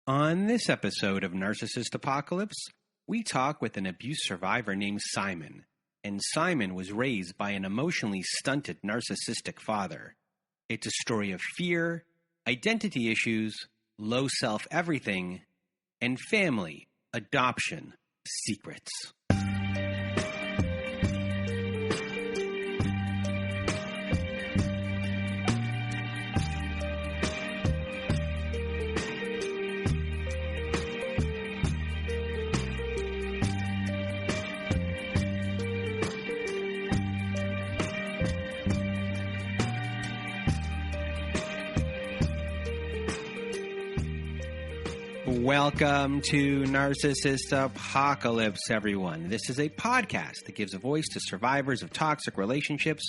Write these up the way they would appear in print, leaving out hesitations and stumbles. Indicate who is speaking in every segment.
Speaker 1: On this episode of Narcissist Apocalypse, we talk with an abuse survivor named Simon. And Simon was raised by an emotionally stunted narcissistic father. It's a story of fear, identity issues, low self-everything, and family, adoption, secrets. Welcome to Narcissist Apocalypse, everyone. This is a podcast that gives a voice to survivors of toxic relationships.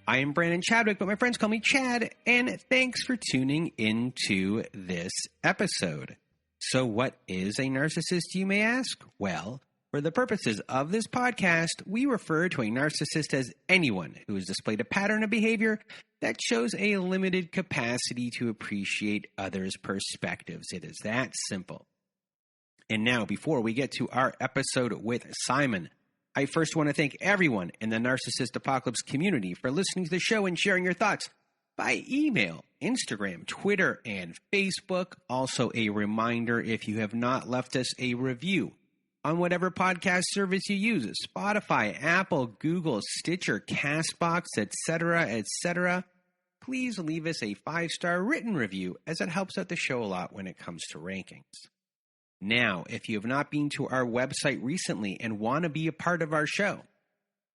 Speaker 1: I am Brandon Chadwick, but my friends call me Chad, and thanks for tuning into this episode. So what is a narcissist, you may ask? Well, for the purposes of this podcast, we refer to a narcissist as anyone who has displayed a pattern of behavior that shows a limited capacity to appreciate others' perspectives. It is that simple. And now, before we get to our episode with Simon, I first want to thank everyone in the Narcissist Apocalypse community for listening to the show and sharing your thoughts by email, Instagram, Twitter, and Facebook. Also, a reminder, if you have not left us a review on whatever podcast service you use, Spotify, Apple, Google, Stitcher, CastBox, etc., please leave us a 5-star written review, as it helps out the show a lot when it comes to rankings. Now, if you have not been to our website recently and want to be a part of our show,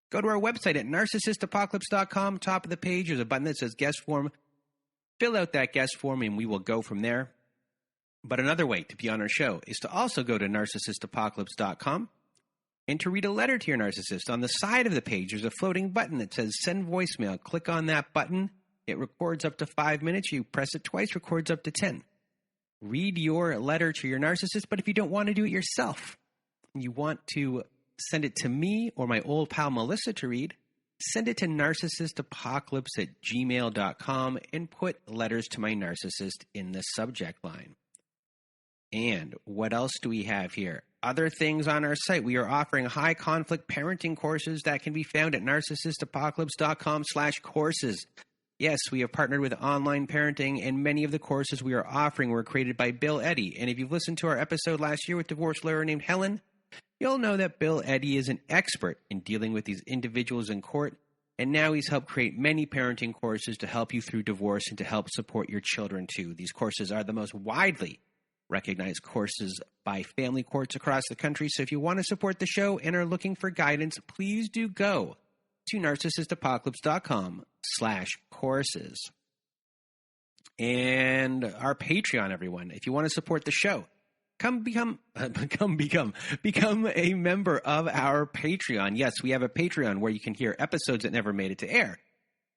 Speaker 1: go to our website at narcissistapocalypse.com. Top of the page, there's a button that says guest form. Fill out that guest form and we will go from there. But another way to be on our show is to also go to narcissistapocalypse.com and to read a letter to your narcissist. On the side of the page, there's a floating button that says send voicemail. Click on that button. It records up to 5 minutes. You press it twice, records up to 10. Read your letter to your narcissist, but if you don't want to do it yourself, you want to send it to me or my old pal Melissa to read, send it to narcissistapocalypse@gmail.com and put letters to my narcissist in the subject line. And what else do we have here? Other things on our site. We are offering high conflict parenting courses that can be found at narcissistapocalypse.com/courses. Yes, we have partnered with Online Parenting, and many of the courses we are offering were created by Bill Eddy. And if you've listened to our episode last year with divorce lawyer named Helen, you'll know that Bill Eddy is an expert in dealing with these individuals in court, and now he's helped create many parenting courses to help you through divorce and to help support your children too. These courses are the most widely recognized courses by family courts across the country. So if you want to support the show and are looking for guidance, please do go to narcissistapocalypse.com/courses. And our Patreon, everyone. If you want to support the show, become a member of our Patreon. Yes, we have a Patreon where you can hear episodes that never made it to air,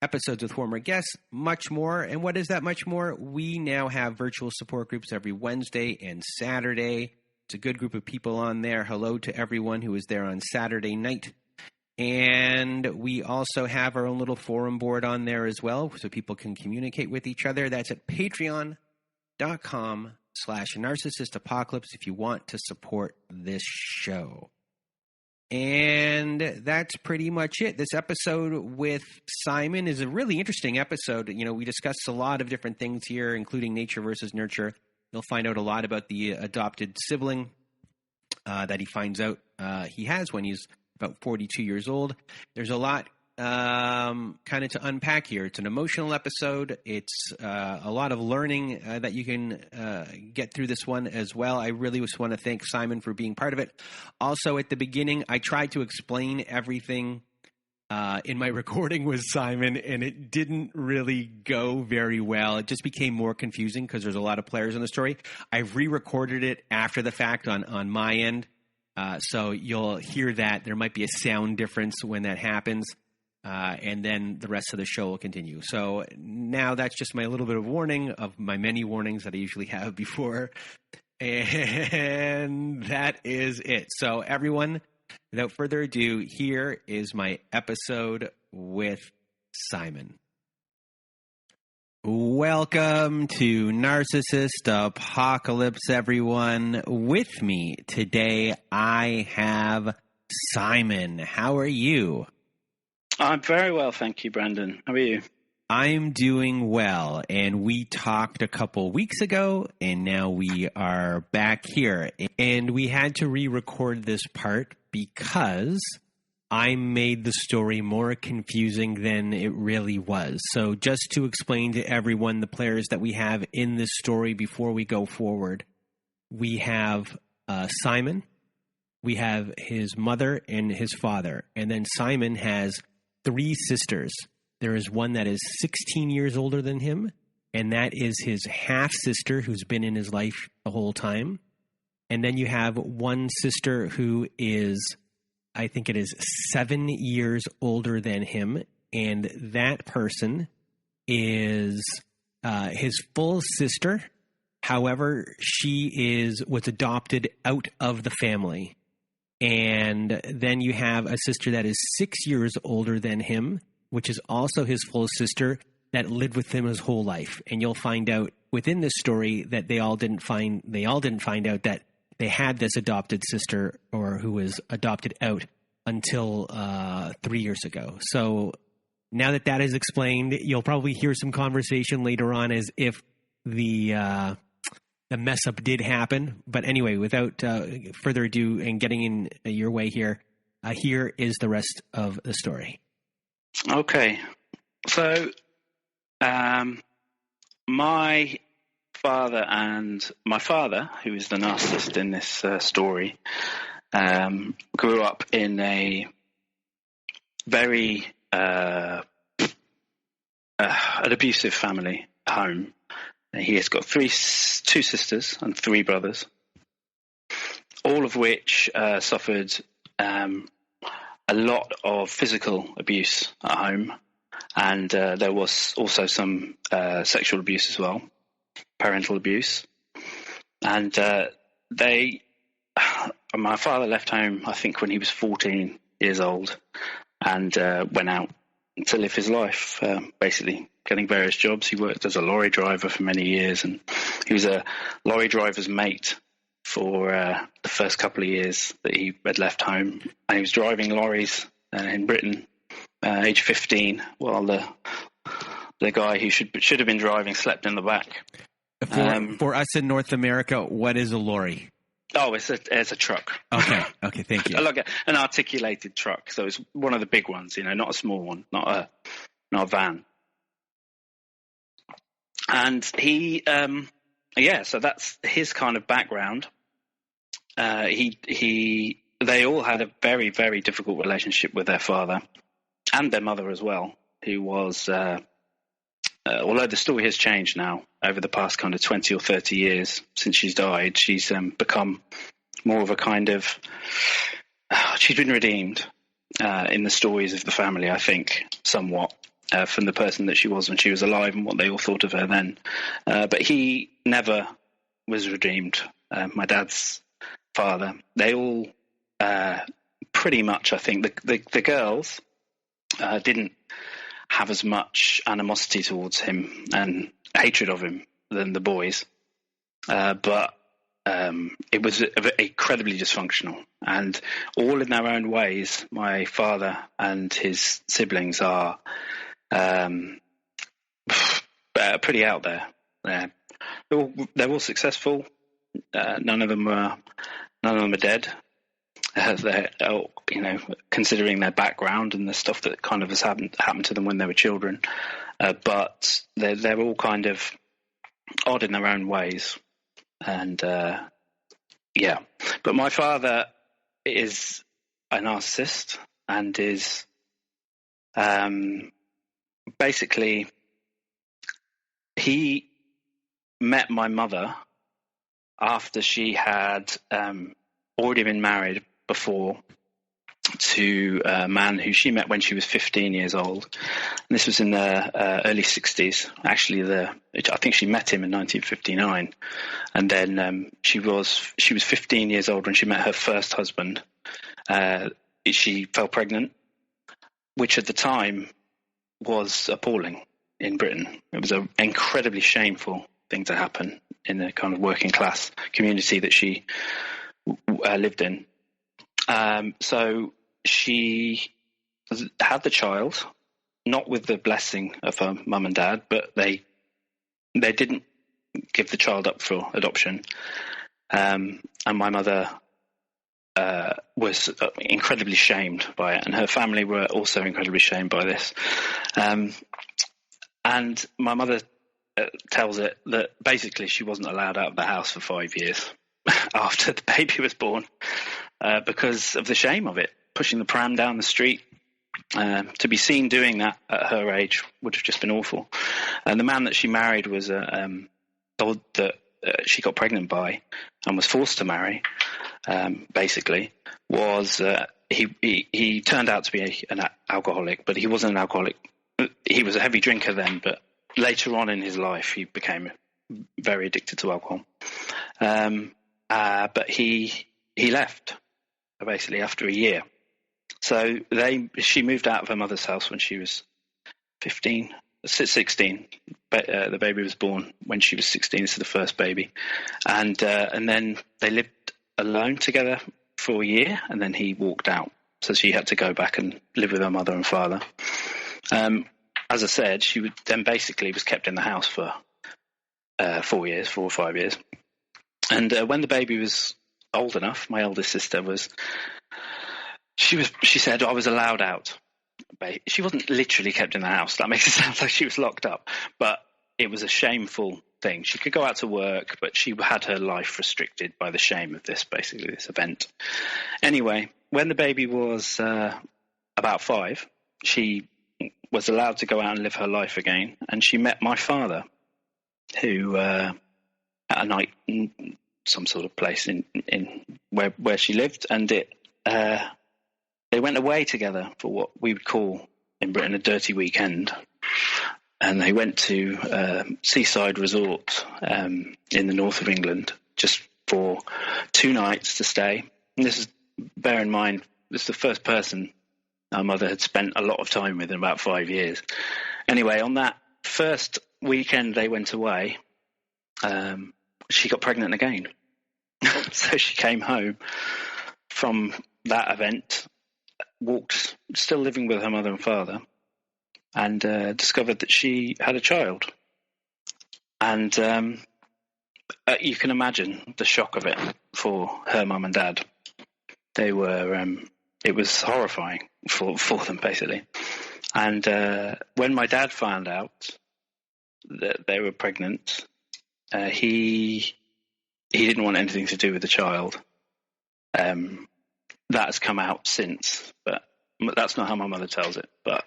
Speaker 1: episodes with former guests, much more. And what is that much more? We now have virtual support groups every Wednesday and Saturday. It's a good group of people on there. Hello to everyone who was there on Saturday night. And we also have our own little forum board on there as well, so people can communicate with each other. That's at patreon.com/narcissistapocalypse if you want to support this show. And that's pretty much it. This episode with Simon is a really interesting episode. You know, we discussed a lot of different things here, including nature versus nurture. You'll find out a lot about the adopted sibling that he finds out he has when he's about 42 years old. There's a lot kind of to unpack here. It's an emotional episode. It's a lot of learning that you can get through this one as well. I really just want to thank Simon for being part of it. Also, at the beginning, I tried to explain everything in my recording with Simon, and it didn't really go very well. It just became more confusing because there's a lot of players in the story. I've re-recorded it after the fact on my end. So you'll hear that there might be a sound difference when that happens, and then the rest of the show will continue. So now that's just my little bit of warning of my many warnings that I usually have before, and that is it. So everyone, without further ado, here is my episode with Simon. Welcome to Narcissist Apocalypse, everyone. With me today, I have Simon. How are you?
Speaker 2: I'm very well, thank you, Brandon. How are you?
Speaker 1: I'm doing well, and we talked a couple weeks ago, and now we are back here. And we had to re-record this part because I made the story more confusing than it really was. So just to explain to everyone the players that we have in this story before we go forward, we have Simon, we have his mother and his father, and then Simon has 3 sisters. There is one that is 16 years older than him, and that is his half-sister who's been in his life the whole time. And then you have one sister who is, I think it is 7 years older than him, and that person is his full sister. However, she was adopted out of the family. And then you have a sister that is 6 years older than him, which is also his full sister that lived with him his whole life. And you'll find out within this story that they all didn't find out that they had this adopted sister or who was adopted out until 3 years ago. So now that is explained, you'll probably hear some conversation later on as if the mess up did happen. But anyway, without further ado and getting in your way here, here is the rest of the story.
Speaker 2: Okay. So my father, who is the narcissist in this story, grew up in a very an abusive family home. He has got 2 sisters and 3 brothers, all of which suffered a lot of physical abuse at home, and there was also some sexual abuse as well, parental abuse. And my father left home, I think, when he was 14 years old, and went out to live his life, basically getting various jobs. He worked as a lorry driver for many years, and he was a lorry driver's mate for the first couple of years that he had left home. And he was driving lorries in Britain, age 15, while the guy who should have been driving slept in the back.
Speaker 1: For us in North America, what is a lorry?
Speaker 2: Oh, it's a truck.
Speaker 1: Okay, thank you.
Speaker 2: Like an articulated truck, so it's one of the big ones, not a small one, not a van. And he, so that's his kind of background. They all had a very, very difficult relationship with their father and their mother as well, who was, although the story has changed now over the past kind of 20 or 30 years since she's died, she's become more of a kind of, she's been redeemed in the stories of the family, I think, somewhat. From the person that she was when she was alive and what they all thought of her then. But he never was redeemed. My dad's father, they all pretty much, I think, the girls didn't have as much animosity towards him and hatred of him than the boys. But it was incredibly dysfunctional. And all in their own ways, my father and his siblings are pretty out there. They're all successful. None of them are dead. They're, considering their background and the stuff that kind of has happened to them when they were children. But they're all kind of odd in their own ways. And but my father is a narcissist and is basically, he met my mother after she had already been married before to a man who she met when she was 15 years old. And this was in the early 60s. Actually, I think she met him in 1959. And then she was 15 years old when she met her first husband. She fell pregnant, which at the time was appalling. in Britain. It was an incredibly shameful thing to happen in the kind of working class community that she lived in. So she had the child, not with the blessing of her mum and dad, but they didn't give the child up for adoption. And my mother was incredibly shamed by it, and her family were also incredibly shamed by this. And my mother tells it that basically she wasn't allowed out of the house for 5 years after the baby was born because of the shame of it, pushing the pram down the street. To be seen doing that at her age would have just been awful. And the man that she married was told that she got pregnant by and was forced to marry, basically, was he turned out to be an alcoholic, but he wasn't an alcoholic. He was a heavy drinker then, but later on in his life, he became very addicted to alcohol. But he left, basically, after a year. So she moved out of her mother's house when she was 16. But, the baby was born when she was 16, so the first baby. And then they lived alone together for a year, and then he walked out. So she had to go back and live with her mother and father. As I said, she was kept in the house for 4 or 5 years. And when the baby was old enough, my eldest sister she said, I was allowed out. She wasn't literally kept in the house. That makes it sound like she was locked up. But it was a shameful thing. She could go out to work, but she had her life restricted by the shame of this event. Anyway, when the baby was about 5, she was allowed to go out and live her life again. And she met my father, who at a night in some sort of place in where she lived. And they went away together for what we would call in Britain a dirty weekend. And they went to a seaside resort in the north of England just for 2 nights to stay. And bear in mind, this is the first person our mother had spent a lot of time with in about 5 years. Anyway, on that first weekend they went away, she got pregnant again. So she came home from that event, still living with her mother and father, and discovered that she had a child. And you can imagine the shock of it for her mum and dad. They were, it was horrifying for them, basically. And when my dad found out that they were pregnant, he didn't want anything to do with the child. That has come out since, but that's not how my mother tells it. But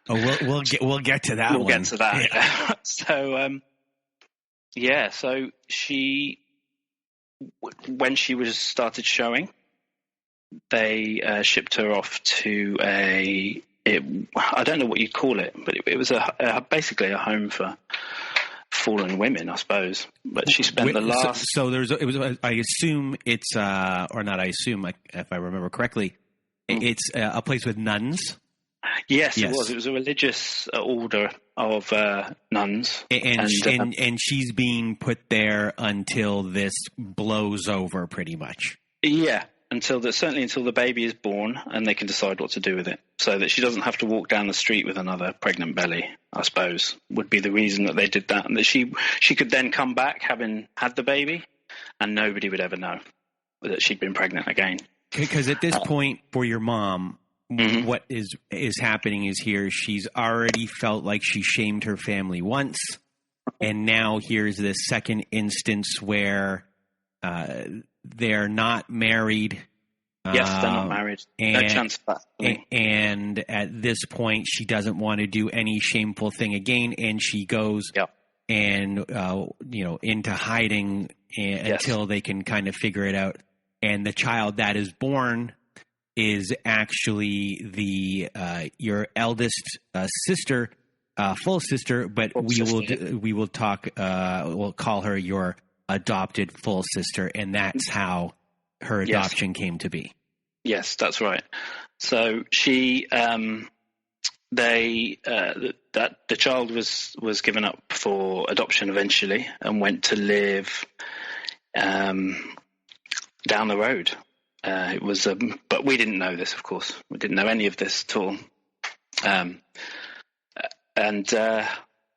Speaker 1: we'll get to that.
Speaker 2: We'll get to that. Yeah. So she, when she was started showing, they shipped her off to I don't know what you'd call it, but it was basically a home for fallen women, I suppose. But she spent the last.
Speaker 1: So I assume it's or not. I assume, if I remember correctly, it's a place with nuns.
Speaker 2: Yes, it was. It was a religious order of nuns,
Speaker 1: and she's being put there until this blows over, pretty much.
Speaker 2: Yeah, certainly until the baby is born, and they can decide what to do with it, so that she doesn't have to walk down the street with another pregnant belly. I suppose would be the reason that they did that, and that she could then come back having had the baby, and nobody would ever know that she'd been pregnant again.
Speaker 1: Because at this point, for your mom, what is happening is she's already felt like she shamed her family once, and now here's this second instance where they're not married.
Speaker 2: Yes, they're not married. No chance of that.
Speaker 1: And at this point, she doesn't want to do any shameful thing again, and she goes and into hiding until they can kind of figure it out. And the child that is born is actually your eldest sister, full sister, but we will talk. We'll call her your adopted full sister, and that's how her adoption came to be.
Speaker 2: Yes, that's right. So she that the child was given up for adoption eventually and went to live down the road. It was, but we didn't know this, of course. We didn't know any of this at all. And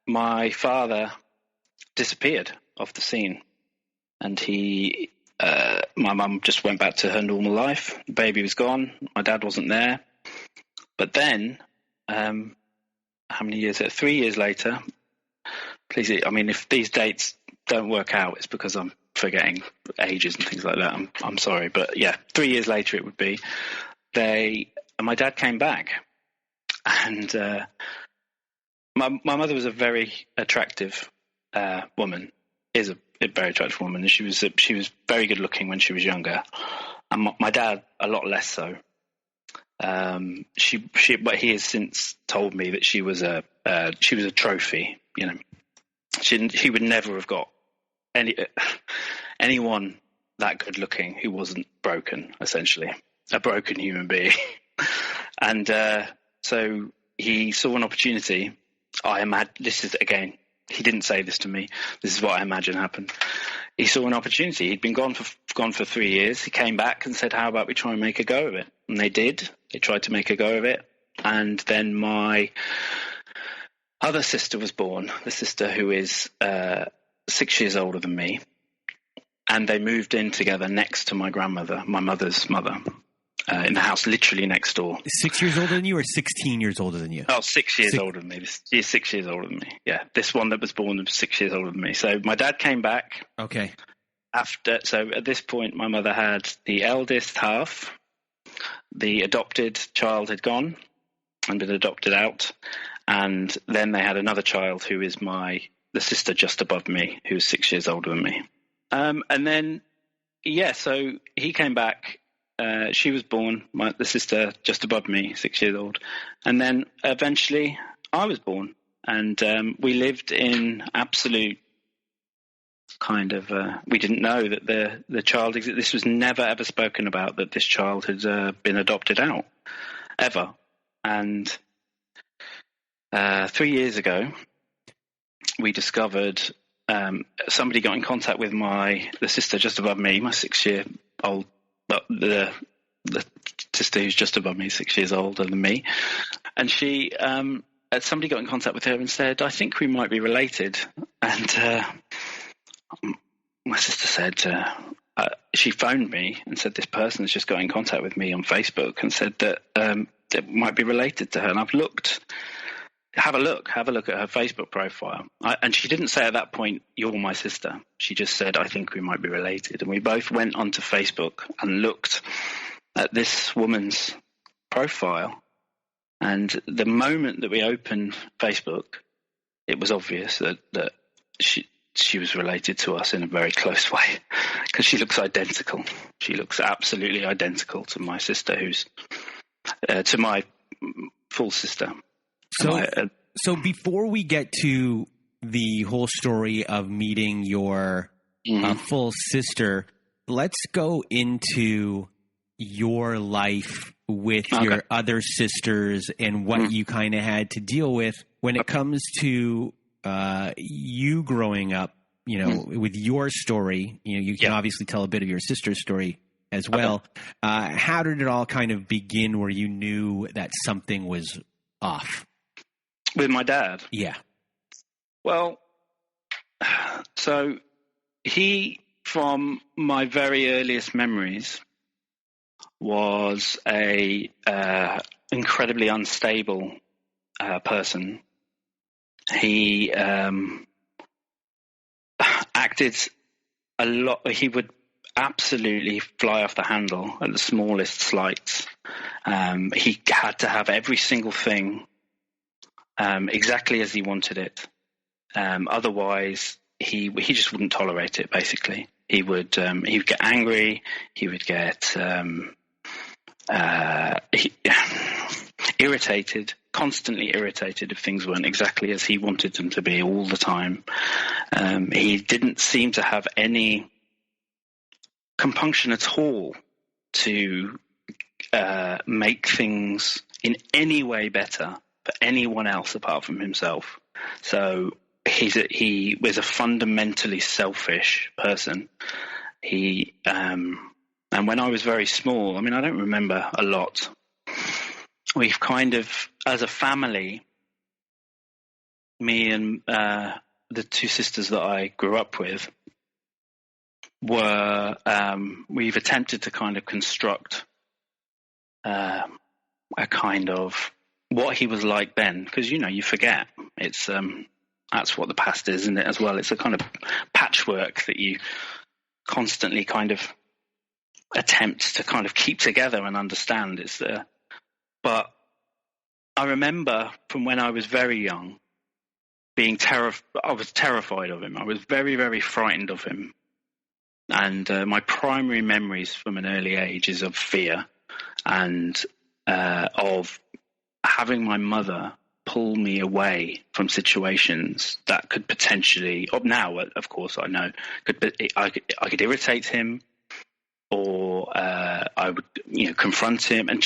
Speaker 2: my father disappeared off the scene, and my mum just went back to her normal life. The baby was gone. My dad wasn't there. But then, how many years? 3 years later. Please, I mean, if these dates don't work out, it's because I'm forgetting ages and things like that. I'm sorry, but yeah, 3 years later it would be. My dad came back, and my mother was a very attractive woman. Is a very attractive woman, and she was very good looking when she was younger, and my dad a lot less so. But he has since told me that she was a trophy. You know, he would never have got anyone that good looking who wasn't broken, essentially a broken human being. And so he saw an opportunity. This is, again, he didn't say this to me. This is what I imagine happened. He saw an opportunity. He'd been gone for 3 years. He came back and said, "How about we try and make a go of it?" And they did. They tried to make a go of it. And then my other sister was born, the sister who is 6 years older than me. And they moved in together next to my grandmother, my mother's mother, in the house literally next door.
Speaker 1: 6 years older than you, or 16 years older than you?
Speaker 2: Oh, 6 years older than me. She's 6 years older than me. Yeah, this one that was born was 6 years older than me. So my dad came back.
Speaker 1: Okay.
Speaker 2: So at this point, my mother had the eldest half. The adopted child had gone and been adopted out. And then they had another child who is the sister just above me, who's 6 years older than me. And then, so he came back. She was born, the sister just above me, 6 years old. And then eventually I was born. And we lived in absolute kind of, we didn't know that the child existed. This was never, ever spoken about, that this child had been adopted out, ever. And 3 years ago, we discovered somebody got in contact with the sister just above me, my 6 year old, but the sister who's just above me, 6 years older than me. And somebody got in contact with her and said, "I think we might be related." And my sister said, she phoned me and said, "This person has just got in contact with me on Facebook and said that it might be related to her." And I've looked. Have a look at her Facebook profile. And she didn't say at that point, "You're my sister." She just said, "I think we might be related." And we both went onto Facebook and looked at this woman's profile. And the moment that we opened Facebook, it was obvious that she was related to us in a very close way, because she looks identical. She looks absolutely identical to my sister, to my full sister.
Speaker 1: So before we get to the whole story of meeting your full sister, let's go into your life with your other sisters and what you kind of had to deal with when it comes to you growing up, with your story. You can obviously tell a bit of your sister's story as well. How did it all kind of begin where you knew that something was off?
Speaker 2: With my dad?
Speaker 1: Yeah.
Speaker 2: Well, so he, from my very earliest memories, was a incredibly unstable person. He acted a lot. He would absolutely fly off the handle at the smallest slights. He had to have every single thing exactly as he wanted it. Otherwise, he just wouldn't tolerate it. Basically, he would get angry. He would get irritated, constantly irritated if things weren't exactly as he wanted them to be all the time. He didn't seem to have any compunction at all to make things in any way better for anyone else apart from himself. So he was a fundamentally selfish person. And when I was very small, I mean, I don't remember a lot. We've kind of, as a family, me and the two sisters that I grew up with we've attempted to kind of construct a kind of what he was like then, because, you forget. It's that's what the past is, isn't it, as well? It's a kind of patchwork that you constantly kind of attempt to kind of keep together and understand. But I remember from when I was very young being I was terrified of him. I was very, very frightened of him. And my primary memories from an early age is of fear and of having my mother pull me away from situations that could potentially, now of course I know, I could irritate him, or I would confront him. And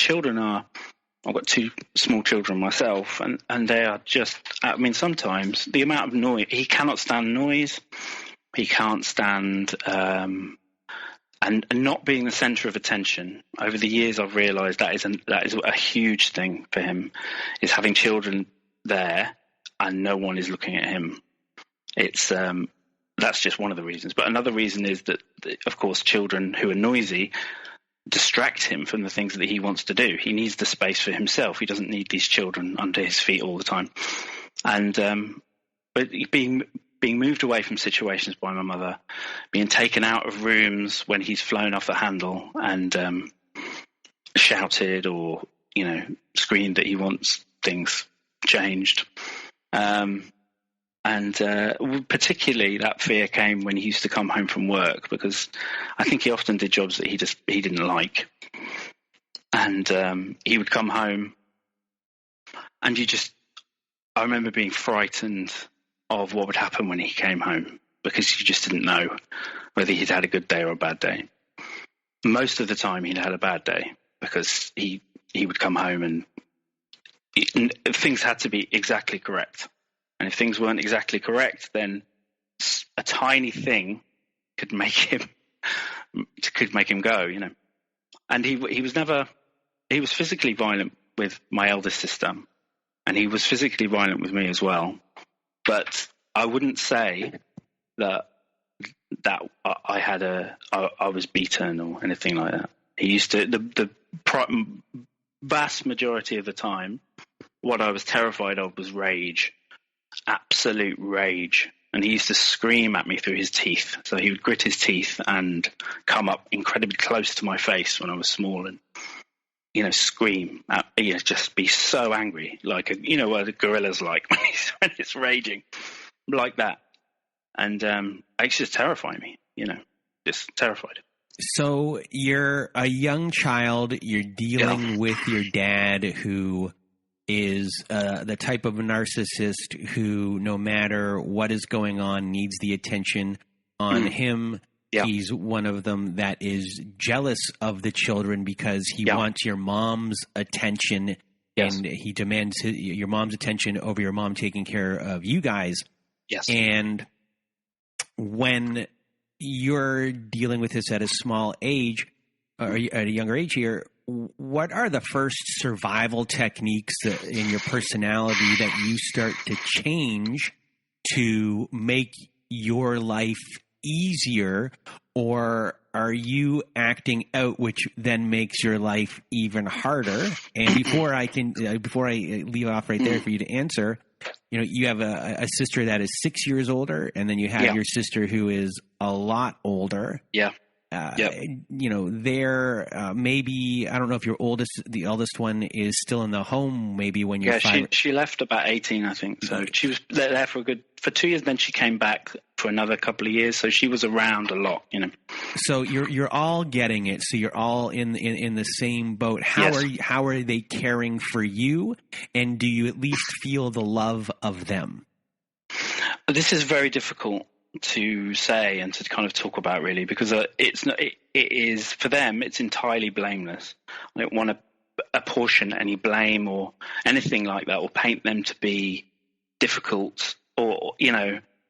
Speaker 2: I've got two small children myself, and they are just, I mean, sometimes the amount of noise, he cannot stand noise, he can't stand and not being the center of attention. Over the years, I've realized that is a huge thing for him, is having children there and no one is looking at him. It's that's just one of the reasons. But another reason is that, of course, children who are noisy distract him from the things that he wants to do. He needs the space for himself. He doesn't need these children under his feet all the time. And but being moved away from situations by my mother, being taken out of rooms when he's flown off the handle and shouted or screamed that he wants things changed. And particularly that fear came when he used to come home from work, because I think he often did jobs that he didn't like. And he would come home and I remember being frightened of what would happen when he came home, because you just didn't know whether he'd had a good day or a bad day. Most of the time he'd had a bad day, because he would come home and things had to be exactly correct. And if things weren't exactly correct, then a tiny thing could make him go, And he was physically violent with my eldest sister, and he was physically violent with me as well. But I wouldn't say that I was beaten or anything like that. He used to, the vast majority of the time, what I was terrified of was rage. Absolute rage. And he used to scream at me through his teeth. So he would grit his teeth and come up incredibly close to my face when I was small and scream at, just be so angry, like what a gorilla's like when it's raging, like that. And it's just terrifying me, just terrified.
Speaker 1: So you're a young child, you're dealing with your dad, who is the type of a narcissist who, no matter what is going on, needs the attention on him. Yeah. He's one of them that is jealous of the children because he wants your mom's attention, and he demands your mom's attention over your mom taking care of you guys.
Speaker 2: Yes.
Speaker 1: And when you're dealing with this at a small age, or at a younger age here, what are the first survival techniques in your personality that you start to change to make your life easier, or are you acting out, which then makes your life even harder? And before I leave off right there for you to answer, you have a sister that is 6 years older, and then you have your sister who is a lot older.
Speaker 2: Yeah.
Speaker 1: They're maybe, I don't know if the eldest one is still in the home, maybe when you're 5.
Speaker 2: She left about 18, I think. So she was there for 2 years. Then she came back for another couple of years. So she was around a lot,
Speaker 1: So you're all getting it. So you're all in the same boat. How are they caring for you? And do you at least feel the love of them?
Speaker 2: This is very difficult to say and to kind of talk about, really, because it is, for them, it's entirely blameless. I don't want to apportion any blame or anything like that, or paint them to be difficult or,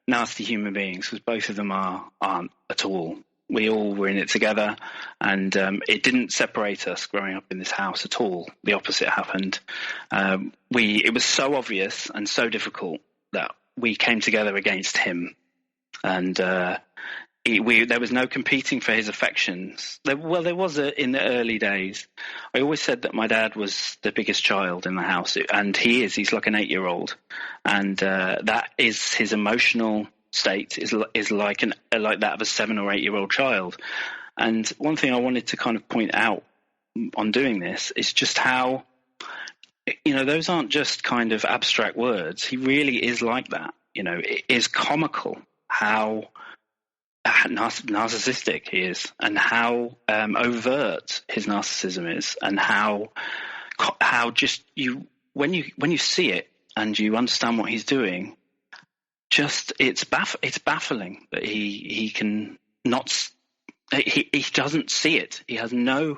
Speaker 2: nasty human beings, because both of them aren't at all. We all were in it together, and it didn't separate us growing up in this house at all. The opposite happened. It was so obvious and so difficult that we came together against him, and there was no competing for his affections. There was in the early days. I always said that my dad was the biggest child in the house, and he is. He's like an 8-year-old, and that is his emotional state is like that of a 7 or 8-year-old child. And one thing I wanted to kind of point out on doing this is just how, those aren't just kind of abstract words. He really is like that. It is comical how narcissistic he is, and how overt his narcissism is, and how just when you see it and you understand what he's doing, just it's baffling that he can not, he doesn't see it. He has no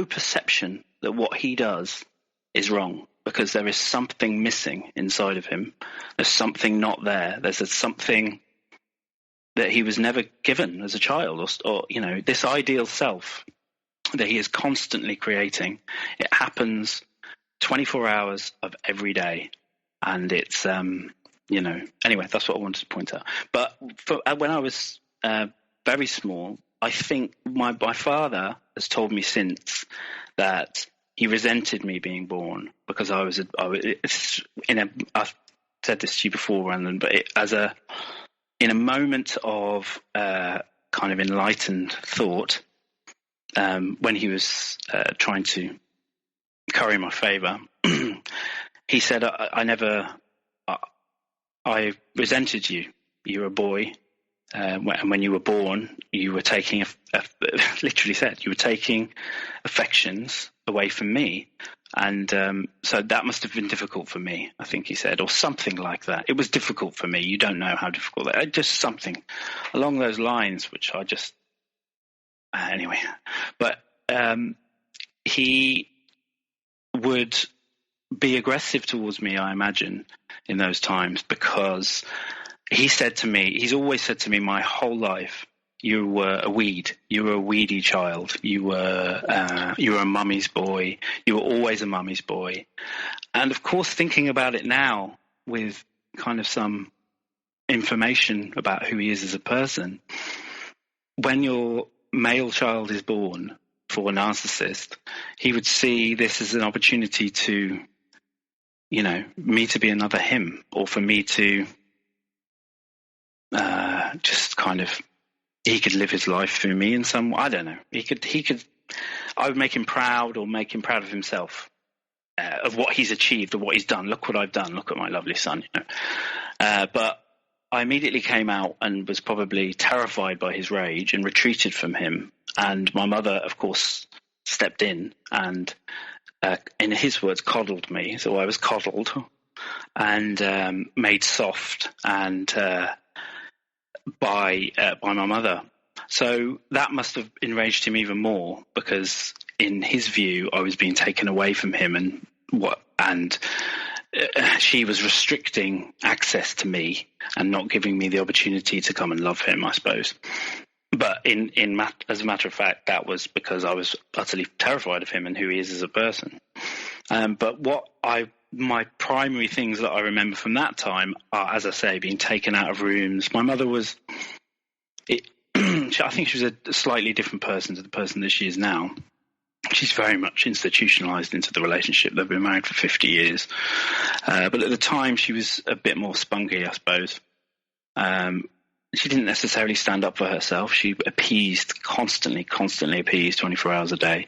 Speaker 2: perception that what he does is wrong, because there is something missing inside of him. There's something not there. There's something that he was never given as a child, or this ideal self that he is constantly creating. It happens 24 hours of every day, and it's anyway, that's what I wanted to point out. But when I was very small, I think my father has told me since that he resented me being born, because I've said this to you before, Brandon, but in a moment of kind of enlightened thought, when he was trying to curry my favour, he said, I resented you. You were a boy, and when you were born, you were taking, literally said, you were taking affections away from me. And so that must have been difficult for me, I think he said, or something like that. It was difficult for me. You don't know how difficult that, just something along those lines, which I just, anyway. But he would be aggressive towards me, I imagine, in those times, because he's always said to me my whole life, you were a weed. You were a weedy child. You were a mummy's boy. You were always a mummy's boy. And of course, thinking about it now with kind of some information about who he is as a person, when your male child is born for a narcissist, he would see this as an opportunity to, me to be another him, or for me to just kind of, he could live his life through me in some, I don't know. I would make him proud, or make him proud of himself, of what he's achieved, or what he's done. Look what I've done. Look at my lovely son, But I immediately came out and was probably terrified by his rage and retreated from him. And my mother, of course, stepped in and, in his words, coddled me. So I was coddled and made soft and by my mother. So that must have enraged him even more, because in his view, I was being taken away from him, and she was restricting access to me and not giving me the opportunity to come and love him, I suppose. But as a matter of fact, that was because I was utterly terrified of him and who he is as a person. But my primary things that I remember from that time are, as I say, being taken out of rooms. My mother was, I think she was a slightly different person to the person that she is now. She's very much institutionalized into the relationship. They've been married for 50 years. But at the time, she was a bit more spunky, I suppose. She didn't necessarily stand up for herself. She constantly appeased 24 hours a day,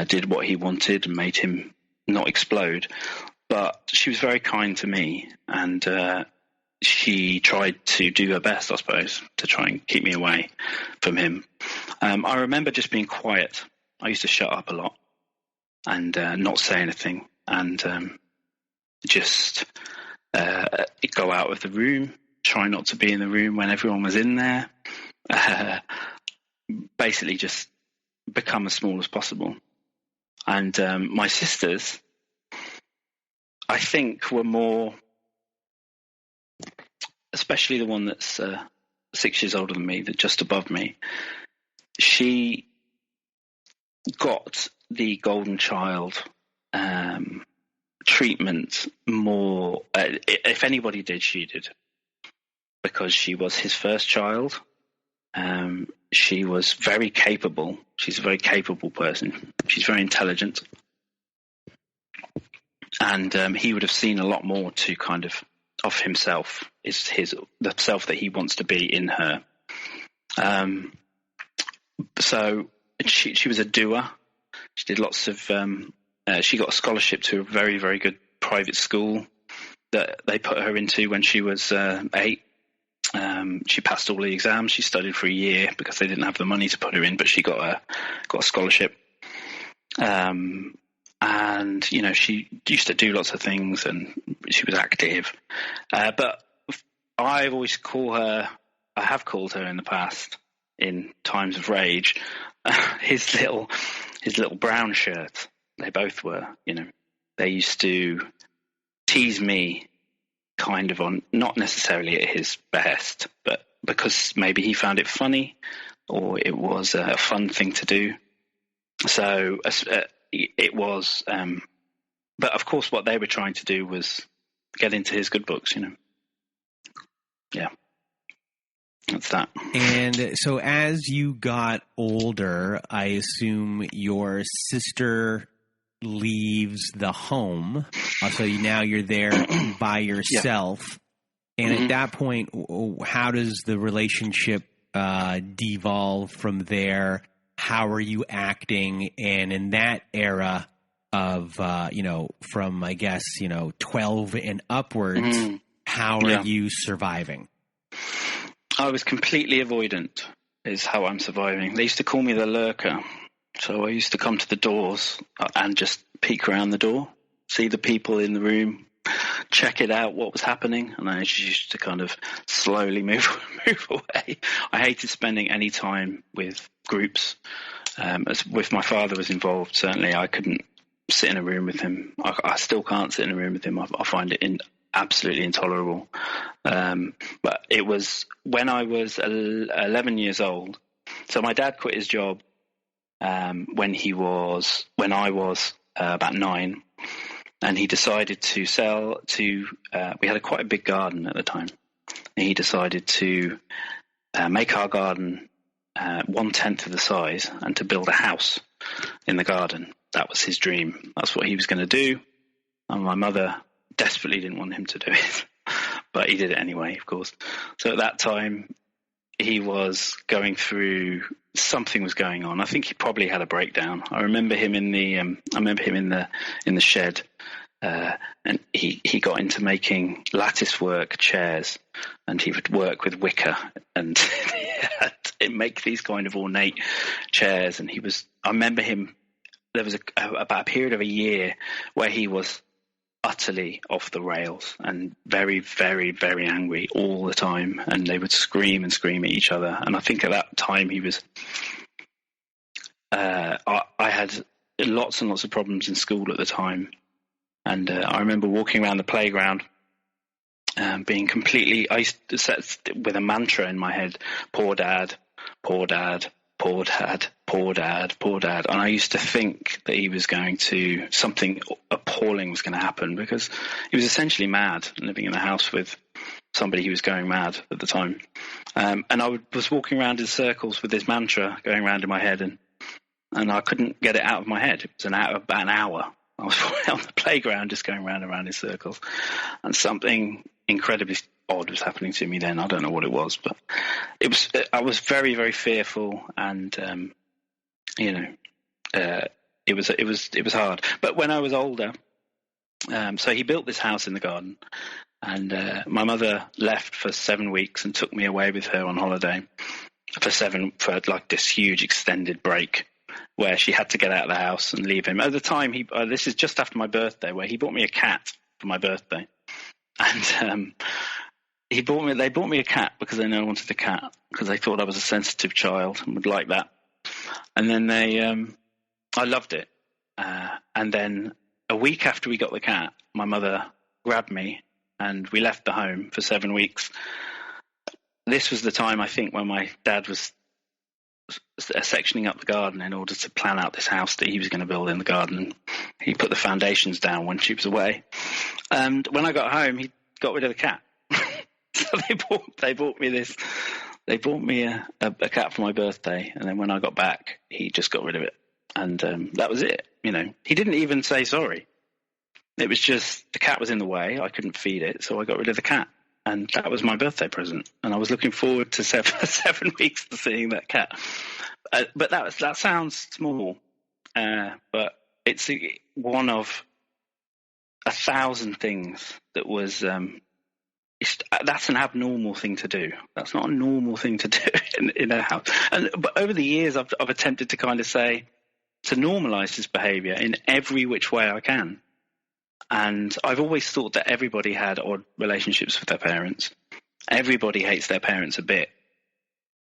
Speaker 2: did what he wanted and made him not explode. But she was very kind to me, and she tried to do her best, I suppose, to try and keep me away from him. I remember just being quiet. I used to shut up a lot and not say anything, and just go out of the room, try not to be in the room when everyone was in there, basically just become as small as possible. And my sisters, I think, were more, especially the one that's 6 years older than me, that just above me. She got the golden child treatment more. If anybody did, she did, because she was his first child. She was very capable. She's a very capable person. She's very intelligent. And he would have seen a lot more to kind of himself, the self that he wants to be in her. So she was a doer. She did lots of, she got a scholarship to a very, very good private school that they put her into when she was 8. She passed all the exams. She studied for a year because they didn't have the money to put her in, but she got a scholarship. And, you know, she used to do lots of things, and she was active. But I have called her in the past, in times of rage, his little brown shirt. They both were, you know, they used to tease me kind of on, not necessarily at his behest, but because maybe he found it funny or it was a fun thing to do. So it was, but of course what they were trying to do was get into his good books, you know. Yeah. That's that.
Speaker 1: And so as you got older, I assume your sister leaves the home. So now you're there by yourself. Yeah. And at that point, how does the relationship devolve from there? How are you acting? And in that era of, from, I guess, 12 and upwards, how are you surviving?
Speaker 2: I was completely avoidant is how I'm surviving. They used to call me the lurker. So I used to come to the doors and just peek around the door, see the people in the room, check it out, what was happening. And I just used to kind of slowly move away. I hated spending any time with groups. If my father was involved, certainly I couldn't sit in a room with him. I still can't sit in a room with him. I find it absolutely intolerable. But it was when I was 11 years old. So my dad quit his job when I was about 9, and he decided to sell to. We had quite a big garden at the time, and he decided to make our garden 1/10 of the size and to build a house in the garden. That was his dream. That's what he was going to do, and my mother desperately didn't want him to do it, but he did it anyway, of course. So at that time, he was going through, something was going on. I think he probably had a breakdown. I remember him in the shed, and he got into making lattice work chairs, and he would work with wicker and make these kind of ornate chairs. And I remember him. There was about a period of a year where he was utterly off the rails and very, very, very angry all the time, and they would scream at each other. And I think at that time he was I had lots and lots of problems in school at the time, and I remember walking around the playground being completely, I used to set with a mantra in my head: poor dad, poor dad, poor dad, poor dad, poor dad. And I used to think that he was something appalling was going to happen, because he was essentially mad, living in a house with somebody who was going mad at the time. And I was walking around in circles with this mantra going around in my head, and I couldn't get it out of my head. It was about an hour. I was on the playground just going round and round in circles, and something incredibly odd was happening to me then. I don't know what it was, but I was very, very fearful, and it was hard. But when I was older, so he built this house in the garden, and my mother left for 7 weeks and took me away with her on holiday for like this huge extended break, where she had to get out of the house and leave him. At the time, this is just after my birthday, where he bought me a cat for my birthday, and they bought me a cat because they knew I wanted a cat, because they thought I was a sensitive child and would like that. And then I loved it. And then a week after we got the cat, my mother grabbed me and we left the home for 7 weeks. This was the time, I think, when my dad was sectioning up the garden in order to plan out this house that he was going to build in the garden. He put the foundations down when she was away. And when I got home, he got rid of the cat. So they bought me this. They bought me a cat for my birthday, and then when I got back, he just got rid of it, and that was it. You know, he didn't even say sorry. It was just the cat was in the way. I couldn't feed it, so I got rid of the cat, and that was my birthday present. And I was looking forward to 7 weeks to seeing that cat. But that sounds small, but it's one of 1,000 things that was. That's an abnormal thing to do. That's not a normal thing to do in a house. But over the years, I've attempted to kind of say, to normalize this behavior in every which way I can. And I've always thought that everybody had odd relationships with their parents. Everybody hates their parents a bit.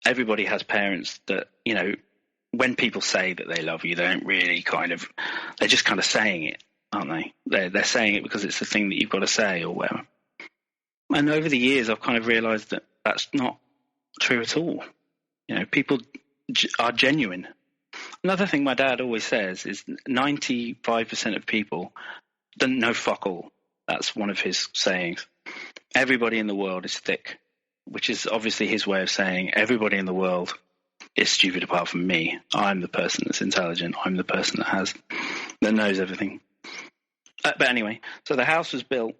Speaker 2: Everybody has parents that, you know, when people say that they love you, they don't really they're just kind of saying it, aren't they? They're saying it because it's the thing that you've got to say or whatever. And over the years, I've kind of realized that that's not true at all. You know, people are genuine. Another thing my dad always says is 95% of people don't know fuck all. That's one of his sayings. Everybody in the world is thick, which is obviously his way of saying everybody in the world is stupid apart from me. I'm the person that's intelligent. I'm the person that knows everything. But anyway, so the house was built,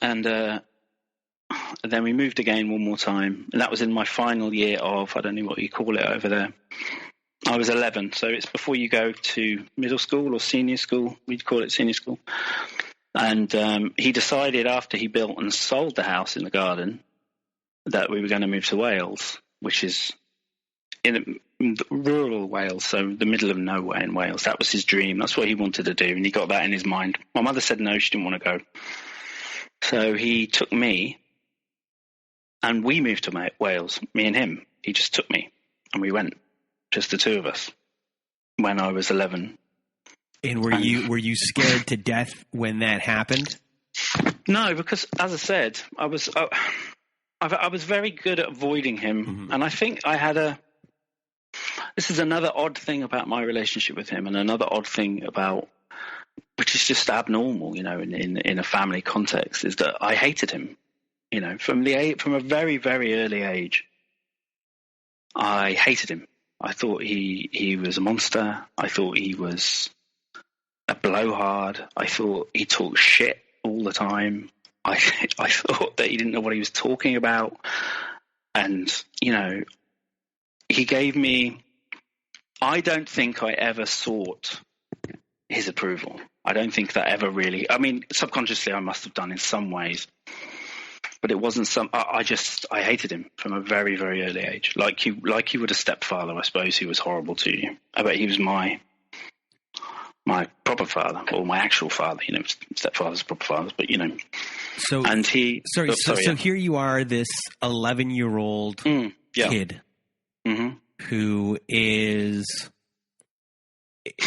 Speaker 2: and then we moved again one more time, and that was in my final year of, I don't know what you call it over there. I was 11, so it's before you go to middle school or senior school. We'd call it senior school. And he decided after he built and sold the house in the garden that we were going to move to Wales, which is in rural Wales, so the middle of nowhere in Wales. That was his dream. That's what he wanted to do, and he got that in his mind. My mother said no, she didn't want to go. So he took me, and we moved to Wales, me and him. He just took me, and we went, just the two of us, when I was 11.
Speaker 1: And were you scared to death when that happened?
Speaker 2: No, because as I said, I was very good at avoiding him, mm-hmm. And I think I had this is another odd thing about my relationship with him, and another odd thing about, which is just abnormal, you know, in a family context, is that I hated him, you know, from a very, very early age. I hated him. I thought he was a monster. I thought he was a blowhard. I thought he talked shit all the time. I thought that he didn't know what he was talking about. And, you know, he gave me, I don't think I ever sought his approval. I don't think that ever really, I mean, subconsciously I must have done in some ways, but it wasn't I hated him from a very, very early age. Like you would a stepfather, I suppose, who was horrible to you. I bet he was my proper father, or my actual father, you know, stepfathers, proper fathers, but, you know. So, and he...
Speaker 1: So here you are, this 11-year-old kid
Speaker 2: mm-hmm.
Speaker 1: who is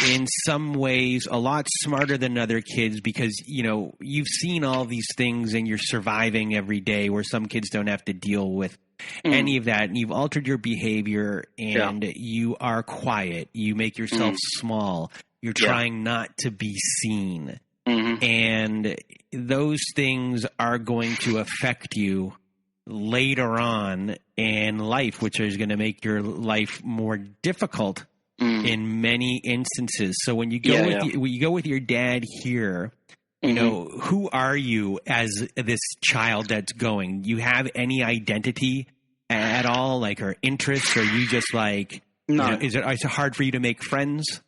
Speaker 1: in some ways a lot smarter than other kids because, you know, you've seen all these things and you're surviving every day where some kids don't have to deal with any of that. And you've altered your behavior and you are quiet. You make yourself small. You're trying not to be seen.
Speaker 2: Mm-hmm.
Speaker 1: And those things are going to affect you later on in life, which is going to make your life more difficult in many instances. So when you go with your dad here, you know, who are you as this child that's going? Do you have any identity at all, like, or interests? Or are you just like,
Speaker 2: no?
Speaker 1: You know, is it hard for you to make friends?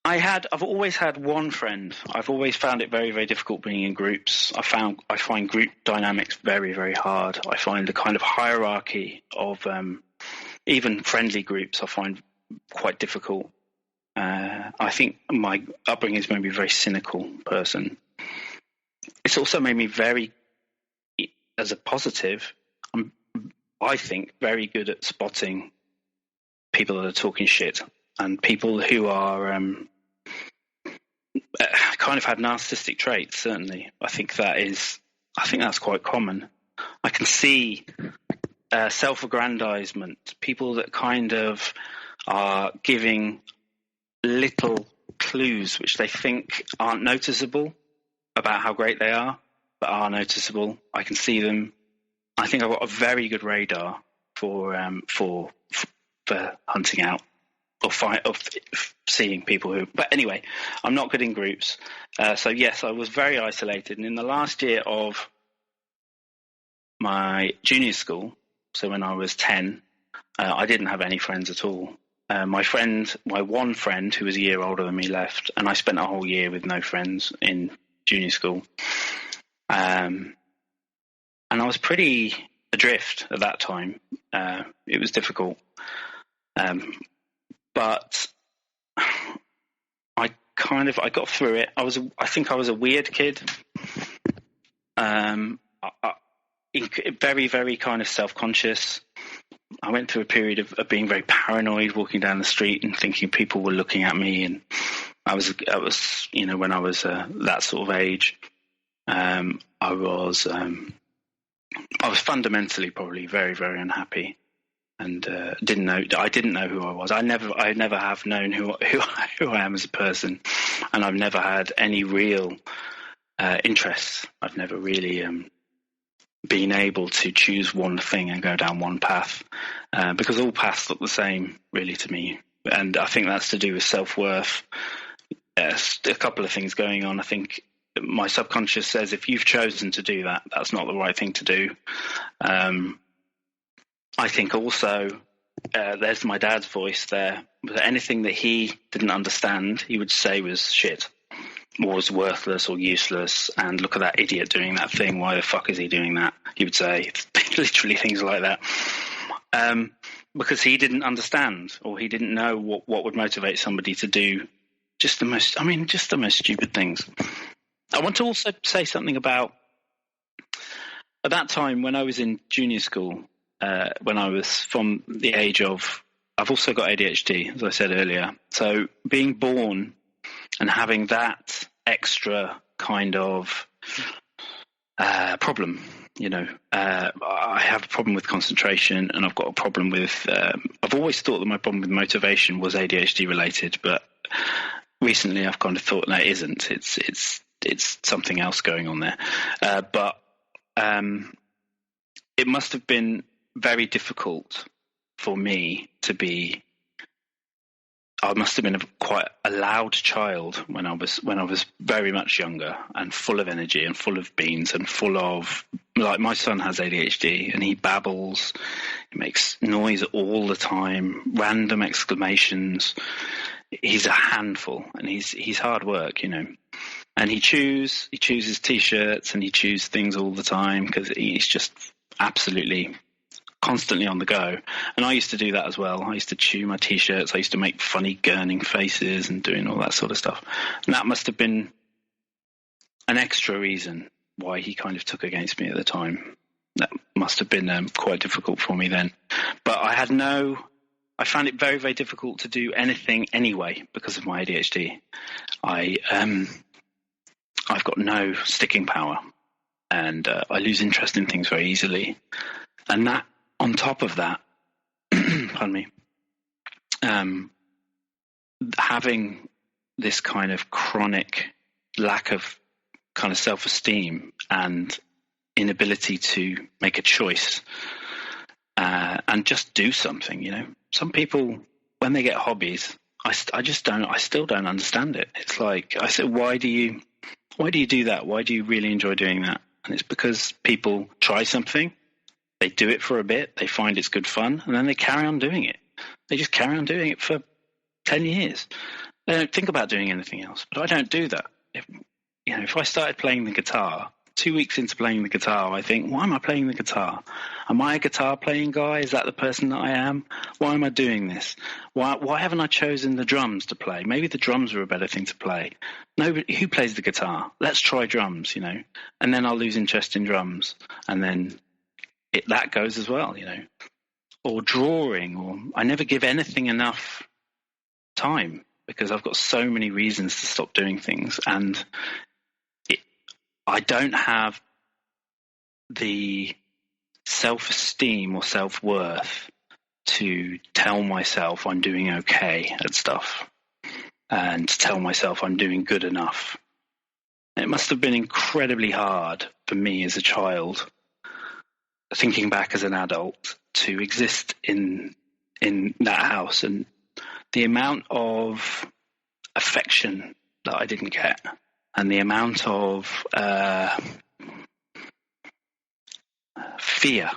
Speaker 2: I've always had one friend. I've always found it very, very difficult being in groups. I find group dynamics very, very hard. I find the kind of hierarchy of even friendly groups I find quite difficult. I think my upbringing has made me a very cynical person. It's also made me very, as a positive, I think, very good at spotting people that are talking shit and people who are kind of have narcissistic traits. Certainly, I think that's quite common. I can see self-aggrandizement, people that kind of are giving little clues which they think aren't noticeable about how great they are, but are noticeable. I can see them. I think I've got a very good radar for hunting out or seeing people who. But anyway, I'm not good in groups. So yes, I was very isolated. And in the last year of my junior school, so when I was 10, I didn't have any friends at all. My one friend who was a year older than me left, and I spent a whole year with no friends in junior school. And I was pretty adrift at that time. It was difficult. But I got through it. I think I was a weird kid. Very, very kind of self-conscious. I went through a period of being very paranoid, walking down the street and thinking people were looking at me. And I was, when I was that sort of age, I was fundamentally probably very, very unhappy, and I didn't know who I was. I never have known who I am as a person, and I've never had any real interests. I've never really been able to choose one thing and go down one path, because all paths look the same, really, to me. And I think that's to do with self-worth. There's a couple of things going on. I think my subconscious says if you've chosen to do that, that's not the right thing to do. I think also there's my dad's voice there. Anything that he didn't understand, he would say was shit, or was worthless or useless, and look at that idiot doing that thing. Why the fuck is he doing that? He would say literally things like that. Because he didn't understand, or he didn't know what would motivate somebody to do just the most stupid things. I want to also say something about at that time when I was in junior school, when I was from the age of, I've also got ADHD, as I said earlier. So being born and having that extra kind of problem, I have a problem with concentration, and I've got a problem with, I've always thought that my problem with motivation was ADHD related, but recently I've kind of thought, no, it isn't. It's something else going on there. But it must have been very difficult for me to be. I must have been quite a loud child when I was very much younger, and full of energy and full of beans and full of, like, my son has ADHD and he babbles, he makes noise all the time, random exclamations. He's a handful, and he's hard work, and he chooses T-shirts and he chooses things all the time because he's just absolutely constantly on the go. And I used to do that as well. I used to chew my T-shirts. I used to make funny gurning faces and doing all that sort of stuff. And that must have been an extra reason why he kind of took against me at the time. That must have been quite difficult for me then. But I found it very, very difficult to do anything anyway because of my ADHD. I've got no sticking power, and I lose interest in things very easily. And that, on top of that, pardon me, having this kind of chronic lack of kind of self-esteem and inability to make a choice and just do something, Some people, when they get hobbies, I still don't understand it. It's like, I said, why do you do that? Why do you really enjoy doing that? And it's because people try something, they do it for a bit, they find it's good fun, and then they carry on doing it. They just carry on doing it for 10 years. They don't think about doing anything else. But I don't do that. If I started playing the guitar, 2 weeks into playing the guitar, I think, why am I playing the guitar? Am I a guitar playing guy? Is that the person that I am? Why am I doing this? Why haven't I chosen the drums to play? Maybe the drums are a better thing to play. Nobody who plays the guitar. Let's try drums, and then I'll lose interest in drums, and then that goes as well, Or drawing, or I never give anything enough time because I've got so many reasons to stop doing things, and I don't have the self-esteem or self-worth to tell myself I'm doing okay at stuff and to tell myself I'm doing good enough. It must have been incredibly hard for me as a child, thinking back as an adult, to exist in that house, and the amount of affection that I didn't get and the amount of fear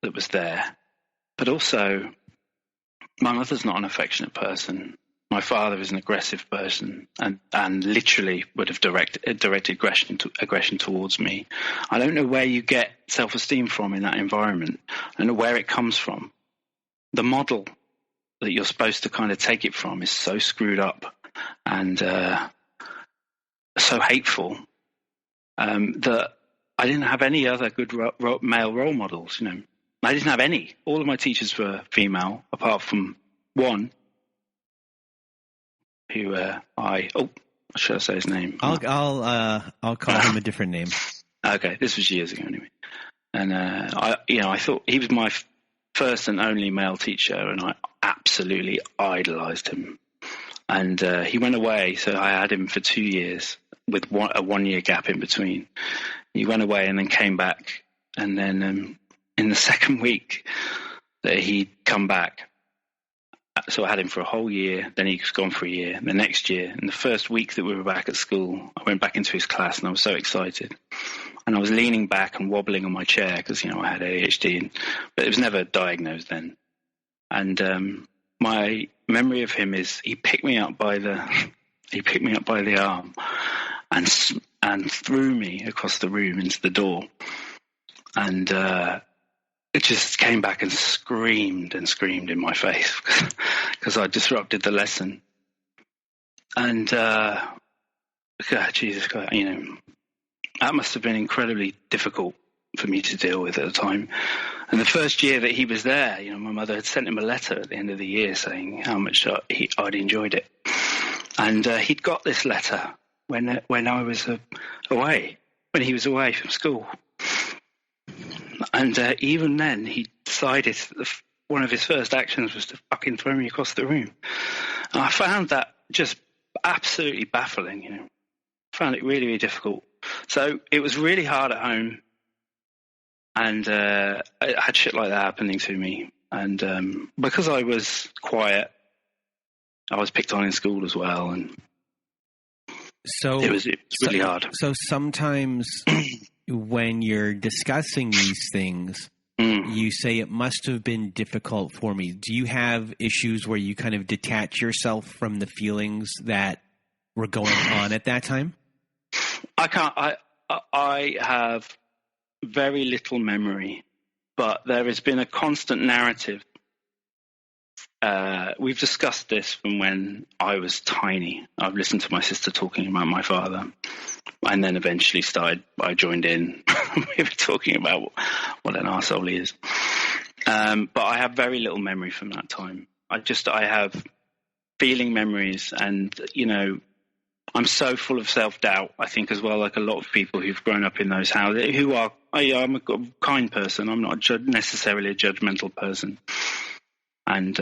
Speaker 2: that was there. But also, my mother's not an affectionate person. My father is an aggressive person and literally would have directed aggression towards me. I don't know where you get self-esteem from in that environment. I don't know where it comes from. The model that you're supposed to kind of take it from is so screwed up and so hateful that I didn't have any other good male role models. You know, I didn't have any. All of my teachers were female, apart from one who should I say his name?
Speaker 1: I'll call him a different name.
Speaker 2: Okay, this was years ago anyway, and I thought he was my first and only male teacher, and I absolutely idolized him. And he went away, so I had him for 2 years with a 1 year gap in between. He went away and then came back, and then in the second week that he'd come back, so I had him for a whole year, then he was gone for a year. The next year, in the first week that we were back at school, I went back into his class and I was so excited. And I was leaning back and wobbling on my chair because, I had ADHD, but it was never diagnosed then. And my memory of him is he picked me up by the arm and threw me across the room into the door. And it just came back and screamed in my face because I disrupted the lesson. And Jesus Christ, that must have been incredibly difficult for me to deal with at the time. And the first year that he was there, my mother had sent him a letter at the end of the year saying how much I'd enjoyed it. And he'd got this letter when I was away, when he was away from school. And even then, he decided that one of his first actions was to fucking throw me across the room. And I found that just absolutely baffling, I found it really, really difficult. So it was really hard at home. And I had shit like that happening to me. And because I was quiet, I was picked on in school as well. And
Speaker 1: so
Speaker 2: it was really hard.
Speaker 1: So sometimes when you're discussing these things, you say it must have been difficult for me. Do you have issues where you kind of detach yourself from the feelings that were going on at that time?
Speaker 2: I can't. I have very little memory, but there has been a constant narrative. We've discussed this from when I was tiny. I've listened to my sister talking about my father, and then eventually I joined in. We were talking about what an arsehole he is. But I have very little memory from that time. I have feeling memories, and, I'm so full of self-doubt, I think, as well, like a lot of people who've grown up in those houses, I'm a kind person. I'm not necessarily a judgmental person. And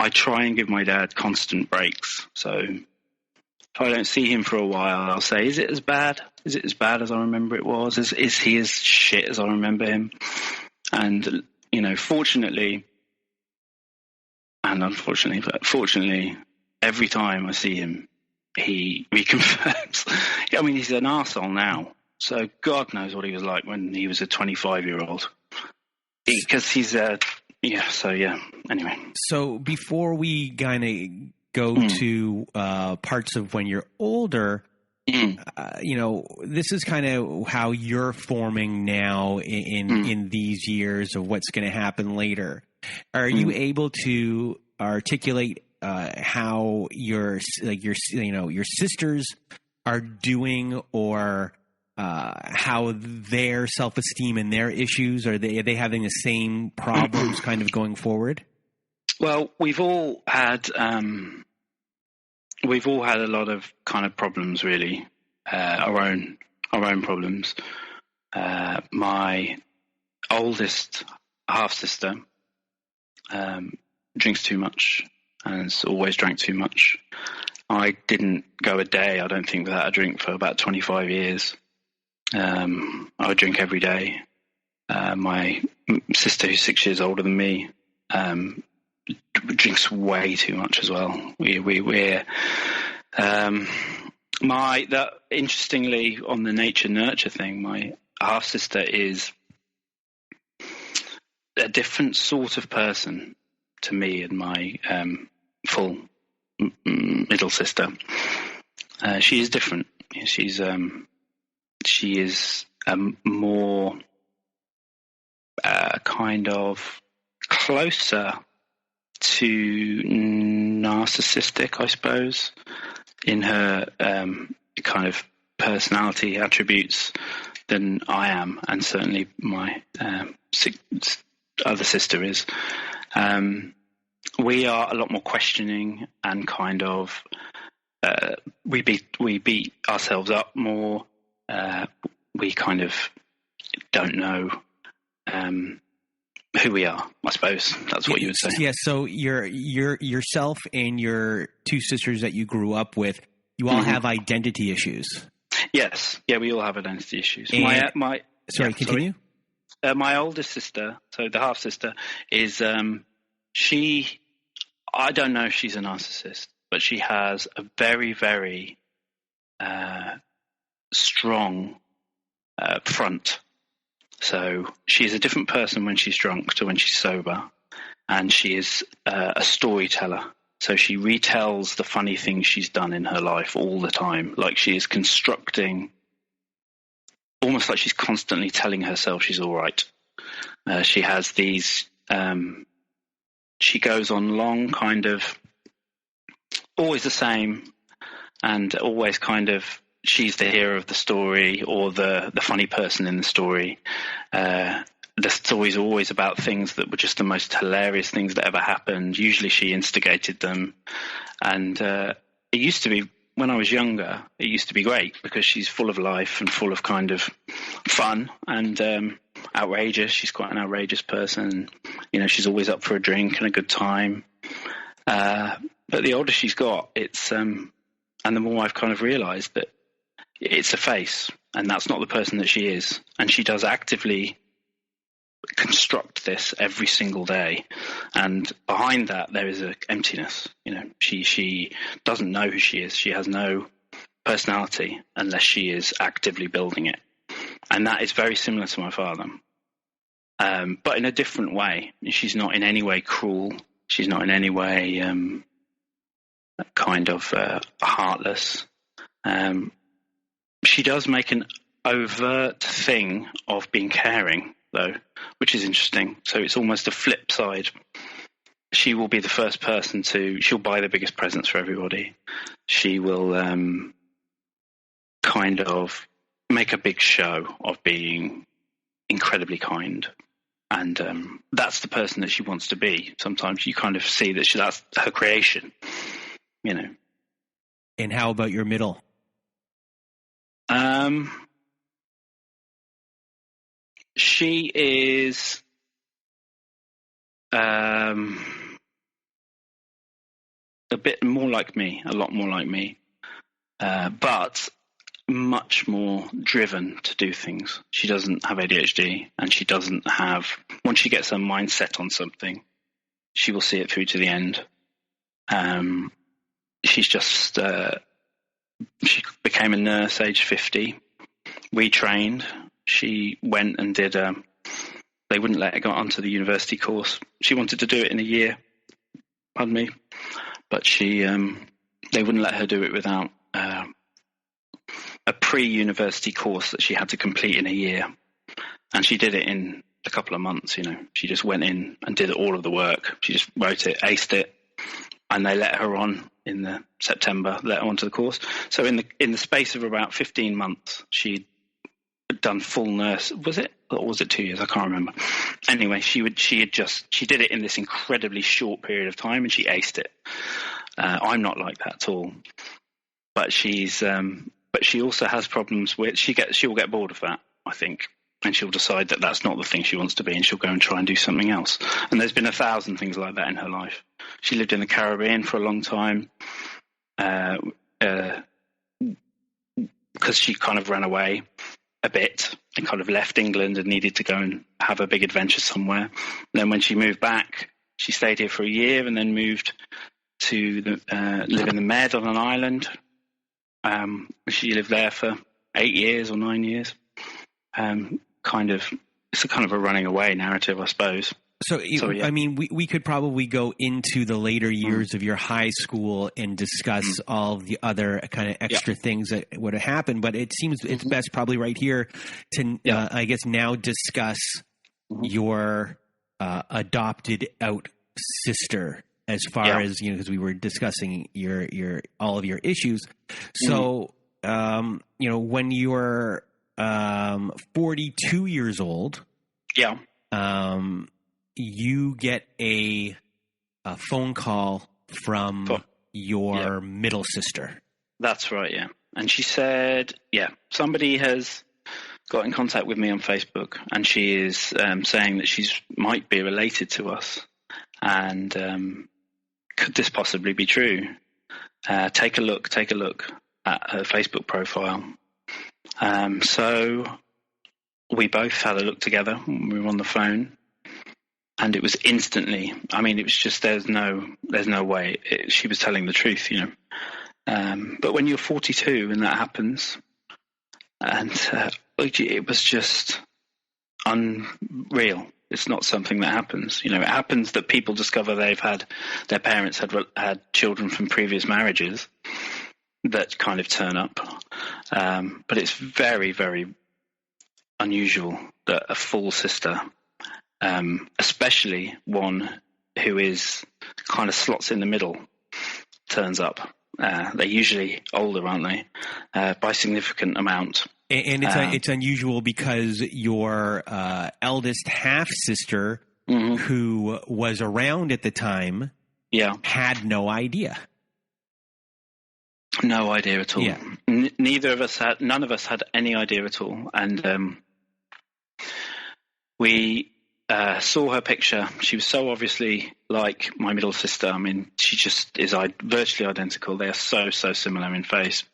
Speaker 2: I try and give my dad constant breaks. So if I don't see him for a while, I'll say, is it as bad? Is it as bad as I remember it was? Is he as shit as I remember him? And, fortunately, and unfortunately, but fortunately, every time I see him, he reconfirms. I mean, he's an arsehole now. So God knows what he was like when he was a 25-year-old. Because he's anyway.
Speaker 1: So before we kind of go to parts of when you're older, this is kind of how you're forming now in these years of what's going to happen later. Are you able to articulate how your sisters are doing, or how their self-esteem and their issues, are they having the same problems kind of going forward?
Speaker 2: Well, we've all had we've all had a lot of kind of problems, really, our own problems. My oldest half sister drinks too much and has always drank too much. I didn't go a day, I don't think, without a drink for about 25 years. I would drink every day. My sister, who's 6 years older than me, drinks way too much as well. Interestingly, on the nature nurture thing, my half sister is a different sort of person to me and my full middle sister. She is different. She is more kind of closer to narcissistic, I suppose, in her kind of personality attributes than I am, and certainly my other sister is. We are a lot more questioning and kind of we beat ourselves up more. We kind of don't know who we are, I suppose. That's what you would say.
Speaker 1: Yeah, so yourself and your two sisters that you grew up with, you all have identity issues.
Speaker 2: Yes. Yeah, we all have identity issues.
Speaker 1: And, continue.
Speaker 2: My oldest sister, so the half sister, is I don't know if she's a narcissist, but she has a very, very strong front. So she's a different person when she's drunk to when she's sober, and she is a storyteller. So she retells the funny things she's done in her life all the time, like she is constructing, almost like she's constantly telling herself she's all right. She has these, she goes on long kind of, always the same, and always kind of, she's the hero of the story or the funny person in the story. The story's always about things that were just the most hilarious things that ever happened. Usually she instigated them. And it used to be, when I was younger, it used to be great because she's full of life and full of kind of fun and outrageous. She's quite an outrageous person. You know, she's always up for a drink and a good time. But the older she's got, it's and the more I've kind of realized that it's a face, and that's not the person that she is. And she does actively construct this every single day. And behind that, there is an emptiness. You know, she doesn't know who she is. She has no personality unless she is actively building it. And that is very similar to my father, but in a different way. She's not in any way cruel. She's not in any way kind of heartless. She does make an overt thing of being caring, though, which is interesting. So it's almost a flip side. She will be the first person she'll buy the biggest presents for everybody. She will kind of make a big show of being incredibly kind. And that's the person that she wants to be. Sometimes you kind of see that that's her creation, you know.
Speaker 1: And how about your middle?
Speaker 2: She is a bit more like me, a lot more like me, but much more driven to do things. She doesn't have ADHD, and she doesn't have, once she gets her mind set on something, she will see it through to the end. She's just, she became a nurse age 50. We trained. She went and did, they wouldn't let her go onto the university course. She wanted to do it in a year, pardon me, but they wouldn't let her do it without a pre-university course that she had to complete in a year. And she did it in a couple of months, you know. She just went in and did all of the work. She just wrote it, aced it, and they let her on in the September, let her onto the course. So in the space of about 15 months, she'd done full nurse. Was it, or was it 2 years? I can't remember. Anyway, she did it in this incredibly short period of time, and she aced it. I'm not like that at all. But but she also has problems with she'll get bored of that, I think, and she'll decide that that's not the thing she wants to be, and she'll go and try and do something else. And there's been 1,000 things like that in her life. She lived in the Caribbean for a long time because she kind of ran away a bit and kind of left England and needed to go and have a big adventure somewhere. And then when she moved back, she stayed here for a year and then moved to live in the Med on an island. She lived there for 8 years or 9 years. It's a kind of a running away narrative, I suppose.
Speaker 1: So yeah. I mean, we could probably go into the later years of your high school and discuss all of the other kind of extra things that would have happened. But it seems it's best probably right here to, I guess, now discuss your adopted out sister as far as, because we were discussing your all of your issues. So, when you were 42 years old, you get a phone call from your middle sister.
Speaker 2: That's right, yeah. And she said, somebody has got in contact with me on Facebook, and she is saying that she might be related to us. And could this possibly be true? Take a look at her Facebook profile. So we both had a look together when we were on the phone. And it was instantly. I mean, it was just there's no way she was telling the truth, But when you're 42 and that happens, and it was just unreal. It's not something that happens. It happens that people discover their parents had children from previous marriages that kind of turn up. But it's very, very unusual that a full sister, especially one who is kind of slots in the middle, turns up. They're usually older, aren't they? By a significant amount.
Speaker 1: And it's unusual because your eldest half-sister, who was around at the time, had no idea.
Speaker 2: No idea at all.
Speaker 1: Yeah.
Speaker 2: None of us had any idea at all. And we saw her picture. She was so obviously like my middle sister. I mean, she just is virtually identical. They are so similar in face.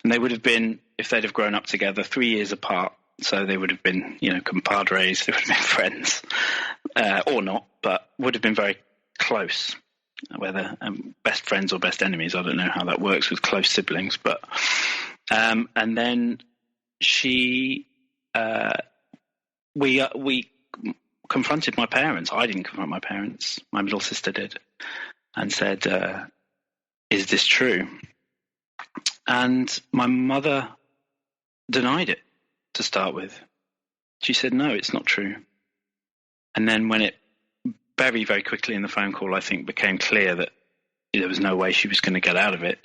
Speaker 2: And they would have been, if they'd have grown up together, 3 years apart. So they would have been, compadres. They would have been friends, or not, but would have been very close. Whether best friends or best enemies, I don't know how that works with close siblings. But and then we confronted my parents. I didn't confront my parents. My middle sister did, and said, "Is this true?" And my mother denied it to start with. She said, "No, it's not true." And then when it very, very quickly in the phone call, I think, became clear that there was no way she was going to get out of it,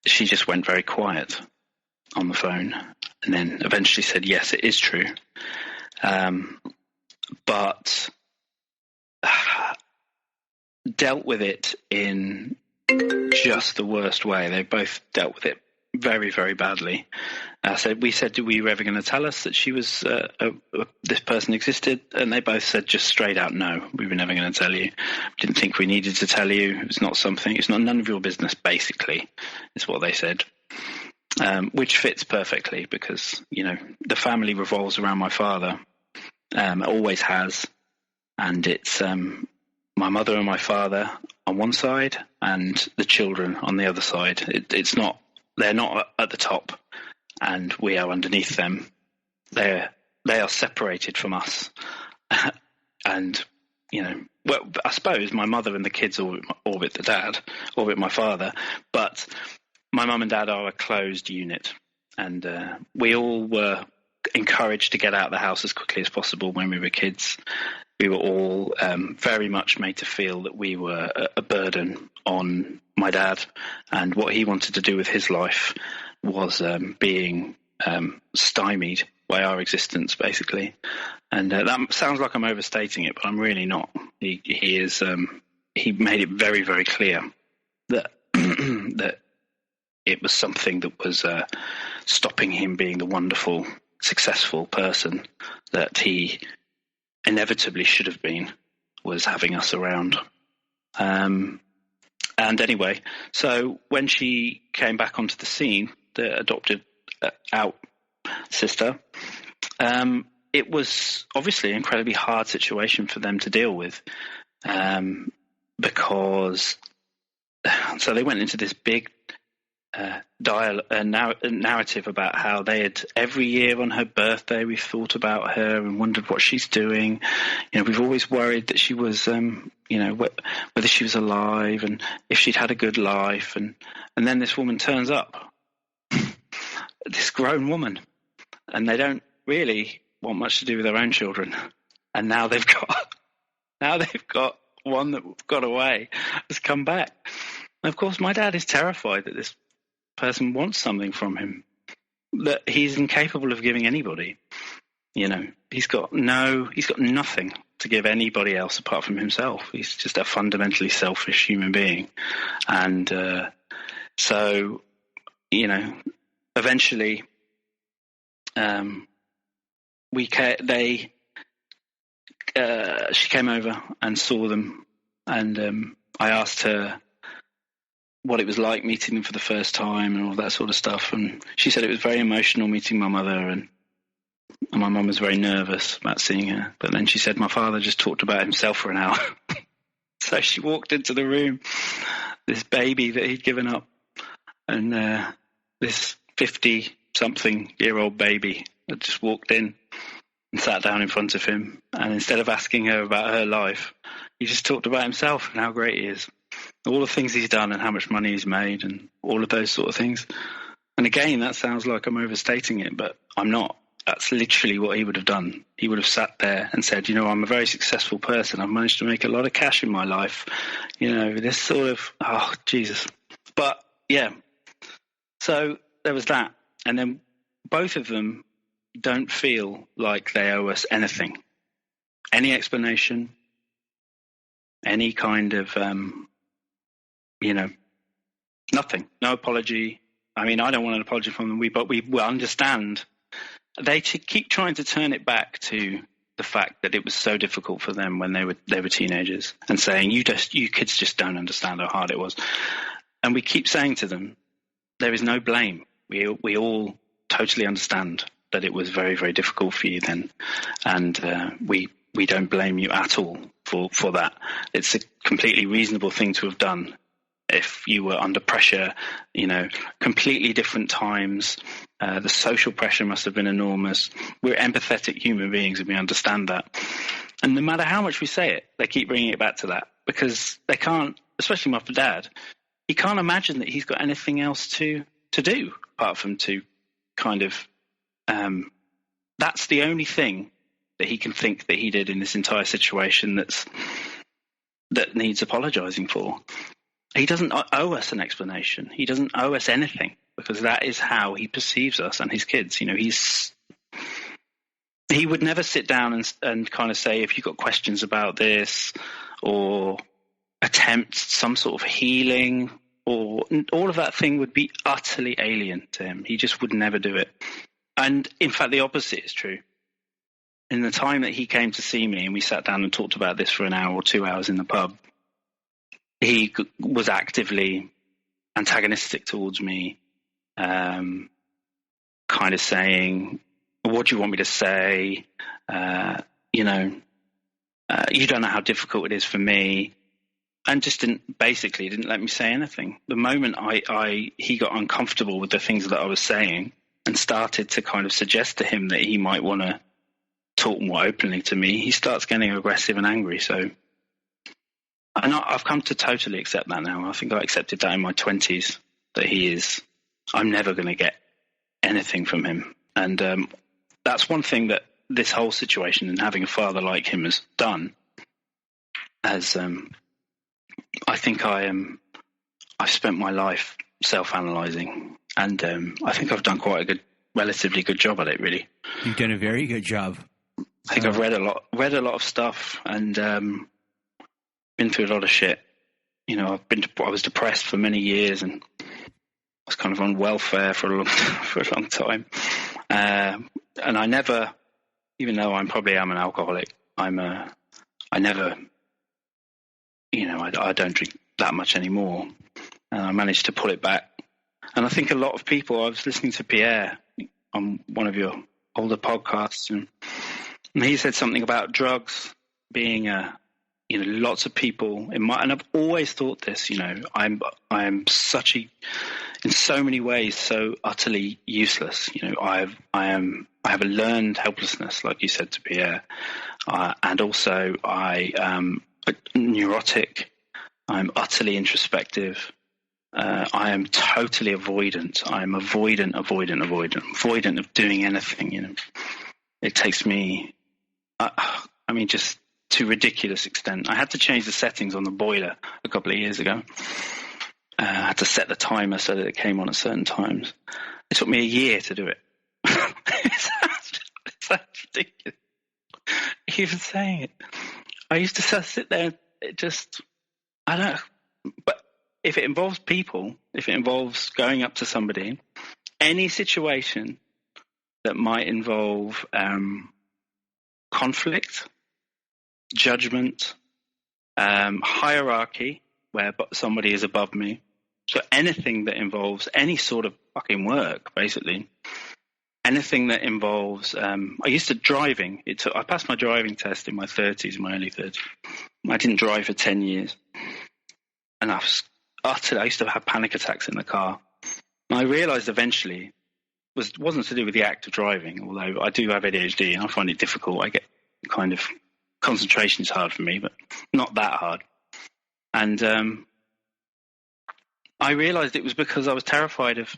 Speaker 2: she just went very quiet on the phone and then eventually said, "Yes, it is true." But dealt with it in just the worst way. They both dealt with it very, very badly. So we said, "Were you ever going to tell us that she was this person existed?" And they both said just straight out, "No, we were never going to tell you. Didn't think we needed to tell you. It's none of your business." Basically, is what they said, which fits perfectly because the family revolves around my father. It always has, and it's my mother and my father on one side, and the children on the other side. They're not at the top, and we are underneath them. They are separated from us, and well, I suppose my mother and the kids orbit my father, but my mum and dad are a closed unit, and we all were encouraged to get out of the house as quickly as possible when we were kids. We were all very much made to feel that we were a burden on my dad, and what he wanted to do with his life was being stymied by our existence, basically. And that sounds like I'm overstating it, but I'm really not. He made it very, very clear that that it was something that was stopping him being the wonderful, successful person that he inevitably should have been, was having us around. And anyway, so when she came back onto the scene, the adopted out sister, it was obviously an incredibly hard situation for them to deal with, because so they went into this big narrative about how they had, every year on her birthday, we've thought about her and wondered what she's doing. We've always worried that she was, whether she was alive and if she'd had a good life. And then this woman turns up, this grown woman, and they don't really want much to do with their own children. And now they've got one that got away, has come back. And of course, my dad is terrified that this person wants something from him that he's incapable of giving anybody. He's got nothing to give anybody else apart from himself. He's just a fundamentally selfish human being. And so, eventually, she came over and saw them, and I asked her what it was like meeting them for the first time and all that sort of stuff. And she said it was very emotional meeting my mother, and my mum was very nervous about seeing her. But then she said my father just talked about himself for an hour. So she walked into the room, this baby that he'd given up, and this 50-something-year-old baby had just walked in and sat down in front of him. And instead of asking her about her life, he just talked about himself and how great he is, all the things he's done and how much money he's made and all of those sort of things. And again, that sounds like I'm overstating it, but I'm not. That's literally what he would have done. He would have sat there and said, I'm a very successful person. I've managed to make a lot of cash in my life. This sort of, oh, Jesus. But, yeah. So there was that. And then both of them don't feel like they owe us anything. Any explanation, any kind of, nothing. No apology. I mean, I don't want an apology from them, but we understand. They keep trying to turn it back to the fact that it was so difficult for them when they were teenagers, and saying, you kids just don't understand how hard it was. And we keep saying to them, there is no blame. We all totally understand that it was very, very difficult for you then. And we don't blame you at all for that. It's a completely reasonable thing to have done if you were under pressure, completely different times. The social pressure must have been enormous. We're empathetic human beings and we understand that. And no matter how much we say it, they keep bringing it back to that, because they can't, especially my dad, he can't imagine that he's got anything else to do apart from to kind of, that's the only thing that he can think that he did in this entire situation that needs apologizing for. He doesn't owe us an explanation. He doesn't owe us anything, because that is how he perceives us and his kids. He would never sit down and kind of say, if you've got questions about this, or attempt some sort of healing, or all of that thing would be utterly alien to him. He just would never do it. And in fact, the opposite is true. In the time that he came to see me and we sat down and talked about this for an hour or 2 hours in the pub, he was actively antagonistic towards me, kind of saying, what do you want me to say? You don't know how difficult it is for me. And just didn't let me say anything. The moment he got uncomfortable with the things that I was saying and started to kind of suggest to him that he might want to talk more openly to me, he starts getting aggressive and angry. So I've come to totally accept that now. I think I accepted that in my 20s, that I'm never going to get anything from him. And that's one thing that this whole situation and having a father like him has done, as I think I've spent my life self-analyzing, and I think I've done quite a relatively good job at it, really.
Speaker 1: You've done a very good job.
Speaker 2: I think I've read a lot of stuff, and been through a lot of shit, I was depressed for many years and I was kind of on welfare for a long time. And I never, even though I'm an alcoholic, I never, I don't drink that much anymore. And I managed to pull it back. And I think a lot of people, I was listening to Pierre on one of your older podcasts, and he said something about drugs being lots of people and I've always thought this, I'm in so many ways so utterly useless. I have a learned helplessness, like you said to Pierre, and also I am neurotic. I'm utterly introspective. I am totally avoidant. I'm avoidant of doing anything. It takes me, just to a ridiculous extent. I had to change the settings on the boiler a couple of years ago. I had to set the timer so that it came on at certain times. It took me a year to do it. It's ridiculous. Even saying it. I used to sit there, I don't know. But if it involves people, if it involves going up to somebody, any situation that might involve conflict, judgment, hierarchy, where somebody is above me. So anything that involves any sort of fucking work, basically. Anything that involves, I used to driving. I passed my driving test in my early 30s. I didn't drive for 10 years. And I used to have panic attacks in the car. And I realized eventually it wasn't to do with the act of driving, although I do have ADHD and I find it difficult. I get kind of, concentration is hard for me, but not that hard. And I realized it was because I was terrified of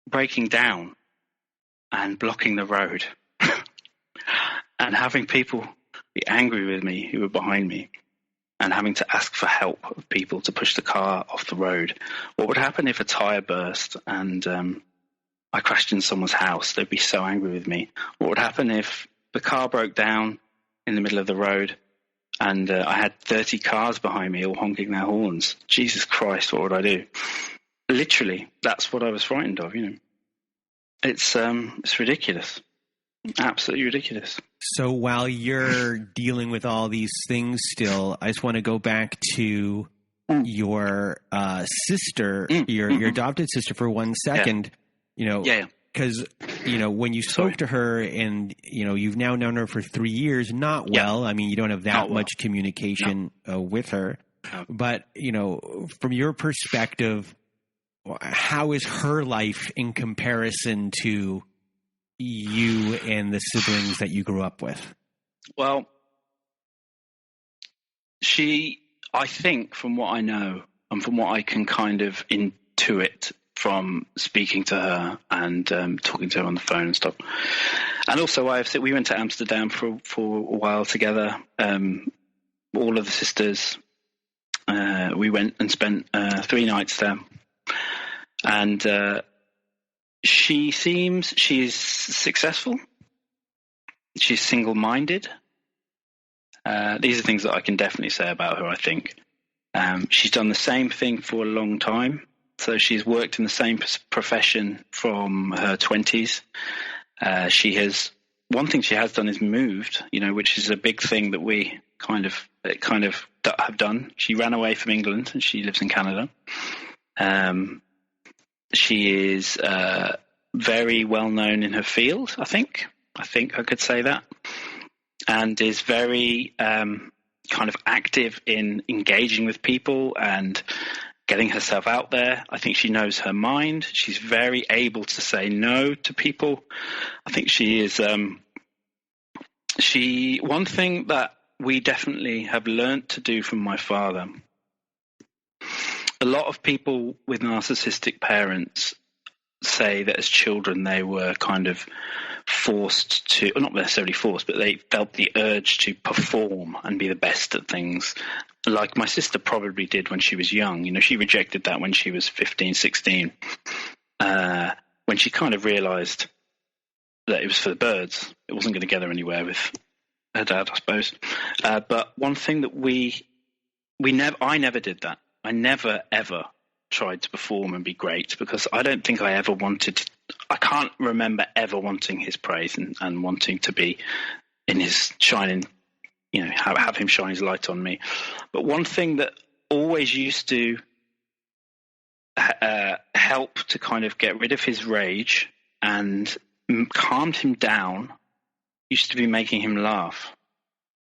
Speaker 2: breaking down and blocking the road and having people be angry with me who were behind me and having to ask for help of people to push the car off the road. What would happen if a tire burst and I crashed in someone's house? They'd be so angry with me. What would happen if the car broke down in the middle of the road and I had 30 cars behind me all honking their horns? Jesus Christ, what would I do? Literally, that's what I was frightened of, It's ridiculous. Absolutely ridiculous.
Speaker 1: So while you're dealing with all these things still, I just want to go back to your sister, your adopted sister for 1 second. Because, when you spoke to her and, you've now known her for 3 years, not well. I mean, you don't have that much communication with her. No. But, from your perspective, how is her life in comparison to you and the siblings that you grew up with?
Speaker 2: Well, I think from what I know and from what I can kind of intuit from speaking to her and talking to her on the phone and stuff. And also we went to Amsterdam for a while together. All of the sisters, we went and spent 3 nights there. And she's successful. She's single-minded. These are things that I can definitely say about her, I think. She's done the same thing for a long time. So she's worked in the same profession from her 20s. One thing she has done is moved, which is a big thing that we kind of have done. She ran away from England and she lives in Canada. She is very well known in her field, I think I could say that, and is very kind of active in engaging with people and getting herself out there. I think she knows her mind. She's very able to say no to people. I think she is one thing that we definitely have learnt to do from my father. A lot of people with narcissistic parents say that as children they were kind of forced to, or not necessarily forced, but they felt the urge to perform and be the best at things. Like my sister probably did when she was young. She rejected that when she was 15, 16, when she kind of realized that it was for the birds. It wasn't going to get her anywhere with her dad, I suppose. But one thing that I never did that. I never, ever tried to perform and be great, because I don't think I ever wanted, I can't remember ever wanting his praise and wanting to be in his shining, have him shine his light on me. But one thing that always used to help to kind of get rid of his rage and calmed him down used to be making him laugh.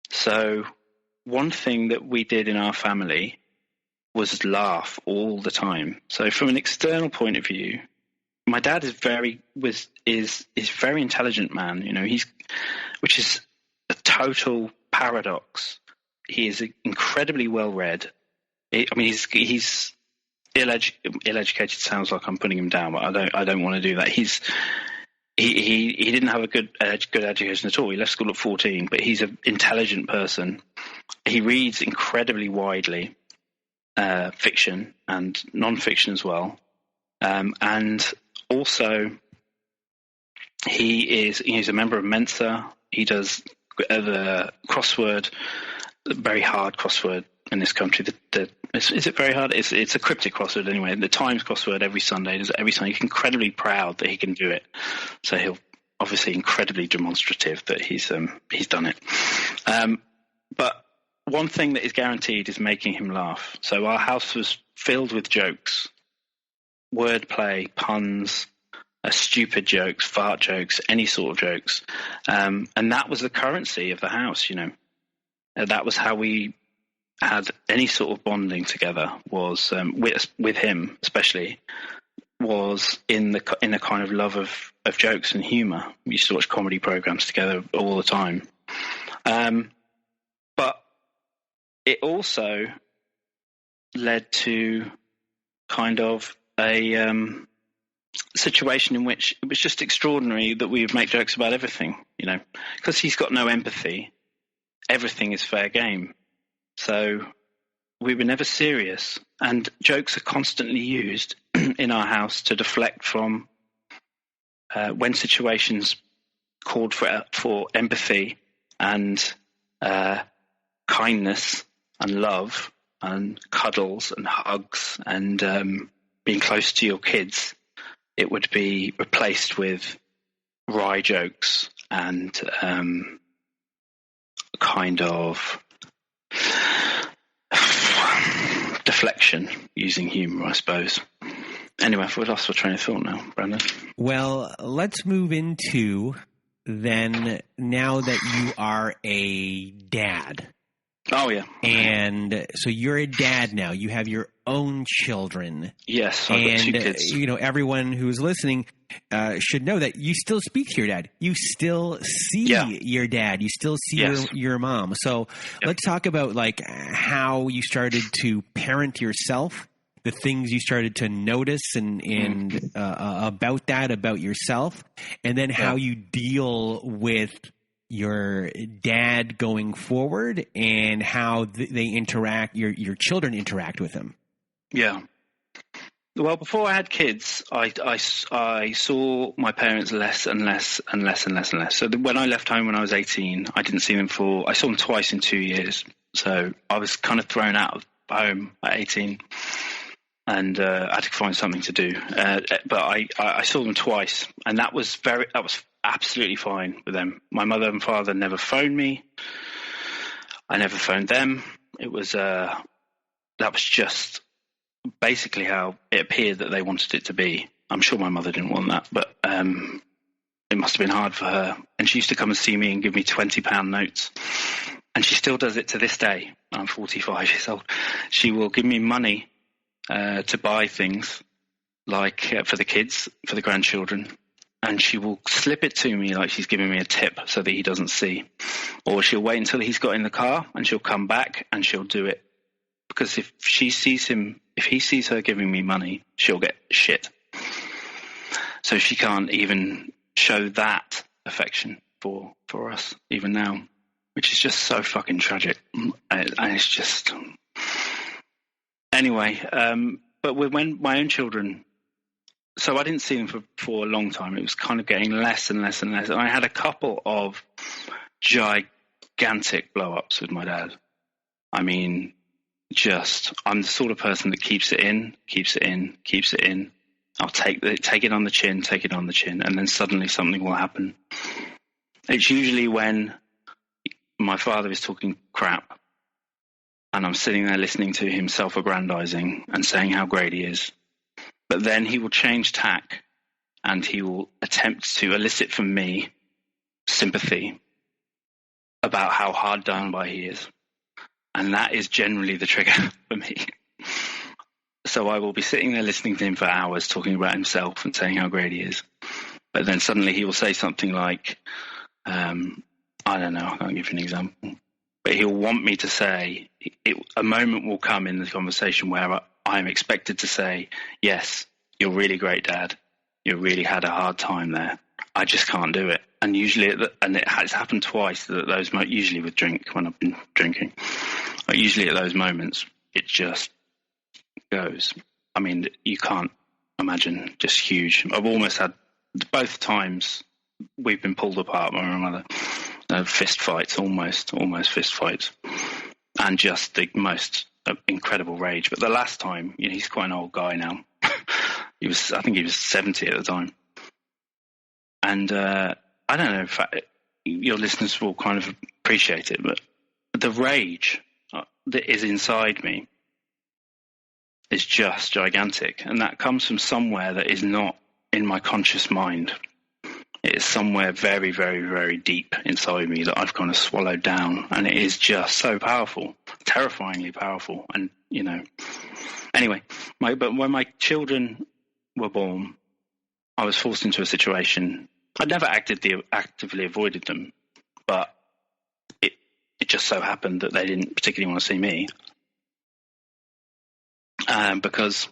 Speaker 2: So one thing that we did in our family was laugh all the time. So from an external point of view, my dad is very intelligent man, which is a total paradox. He is incredibly well read. He's ill-educated. Sounds like I'm putting him down, but I don't want to do that. He didn't have a good education at all. He left school at 14, but he's an intelligent person. He reads incredibly widely, fiction and non-fiction as well. And also he's a member of Mensa. He does the crossword, very hard crossword in this country. Is it very hard? It's a cryptic crossword anyway. The Times crossword every Sunday. Does it every Sunday. He's incredibly proud that he can do it. So he'll obviously incredibly demonstrative that he's done it. But one thing that is guaranteed is making him laugh. So our house was filled with jokes, wordplay, puns, stupid jokes, fart jokes, any sort of jokes. And that was the currency of the house, that was how we had any sort of bonding together, was with him especially, was in the kind of love of jokes and humour. We used to watch comedy programs together all the time. But it also led to kind of a situation in which it was just extraordinary that we would make jokes about everything, because he's got no empathy. Everything is fair game. So we were never serious, and jokes are constantly used in our house to deflect from when situations called for empathy and kindness and love and cuddles and hugs and being close to your kids. It would be replaced with wry jokes and kind of deflection using humour, I suppose. Anyway, we've lost our train of thought now, Brandon.
Speaker 1: Well, let's move into then, now that you are a dad.
Speaker 2: Oh, yeah.
Speaker 1: And so you're a dad now. You have your own children.
Speaker 2: Yes, I've got 2 kids.
Speaker 1: Everyone who's listening should know that you still speak to your dad. You still see your dad. You still see your mom. So let's talk about how you started to parent yourself, the things you started to notice and about yourself, and then how you deal with your dad going forward and how they interact, your children interact with him. Yeah.
Speaker 2: Well, before I had kids, I saw my parents less and less and less and less and less. So when I left home when I was 18, I didn't see them I saw them twice in 2 years. So I was kind of thrown out of home at 18 and I had to find something to do. But I saw them twice, and that was absolutely fine with them. My mother and father never phoned me. I never phoned them. It was that was just basically how it appeared that they wanted it to be. I'm sure my mother didn't want that, but it must have been hard for her. And she used to come and see me and give me £20 notes. And she still does it to this day. I'm 45 years old. She will give me money to buy things for the kids, for the grandchildren. And she will slip it to me like she's giving me a tip so that he doesn't see. Or she'll wait until he's got in the car and she'll come back and she'll do it. Because if he sees her giving me money, she'll get shit. So she can't even show that affection for us, even now, which is just so fucking tragic. And it's just... Anyway, but when my own children... So I didn't see them for a long time. It was kind of getting less and less and less. And I had a couple of gigantic blow-ups with my dad. I mean, I'm the sort of person that keeps it in. I'll take it on the chin, and then suddenly something will happen. It's usually when my father is talking crap and I'm sitting there listening to him self-aggrandizing and saying how great he is. But then he will change tack and he will attempt to elicit from me sympathy about how hard done by he is. And that is generally the trigger for me. So I will be sitting there listening to him for hours talking about himself and saying how great he is. But then suddenly he will say something like, I don't know, I can't give you an example. But he'll want me to say, a moment will come in the conversation where I'm expected to say, yes, you're really great, Dad. You really had a hard time there. I just can't do it. And usually, and it has happened twice, usually with drink, when I've been drinking, but usually at those moments, it just goes. I mean, you can't imagine, just huge. I've almost had, both times we've been pulled apart by my mother. Fist fights, almost fist fights, and just the most incredible rage. But the last time, he's quite an old guy now. I think he was 70 at the time. And I don't know if your listeners will kind of appreciate it, but the rage that is inside me is just gigantic. And that comes from somewhere that is not in my conscious mind. It is somewhere very, very, very deep inside me that I've kind of swallowed down. And it is just so powerful, terrifyingly powerful. And, anyway, but when my children were born, I was forced into a situation. I'd never actively avoided them, but it just so happened that they didn't particularly want to see me. Because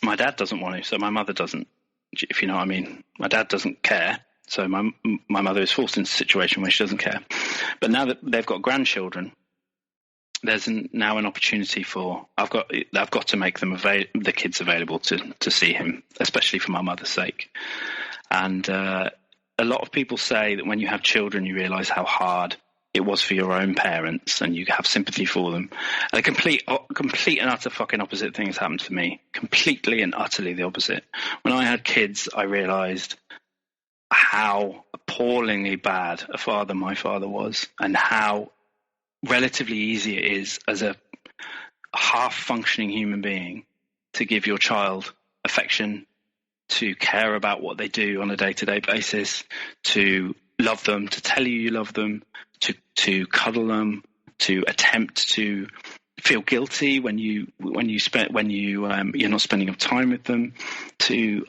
Speaker 2: my dad doesn't want to, so my mother doesn't. If you know what I mean. My dad doesn't care, so my mother is forced into a situation where she doesn't care. But now that they've got grandchildren, there's now an opportunity for I've got to make them the kids available to see him, especially for my mother's sake. And a lot of people say that when you have children, you realise how hard it was for your own parents, and you have sympathy for them. And a complete and utter fucking opposite thing has happened to me. Completely and utterly the opposite. When I had kids, I realised how appallingly bad a father my father was, and how relatively easy it is as a half-functioning human being to give your child affection, to care about what they do on a day-to-day basis, to love them, to tell you love them, to cuddle them, to attempt to feel guilty when you're not spending enough time with them.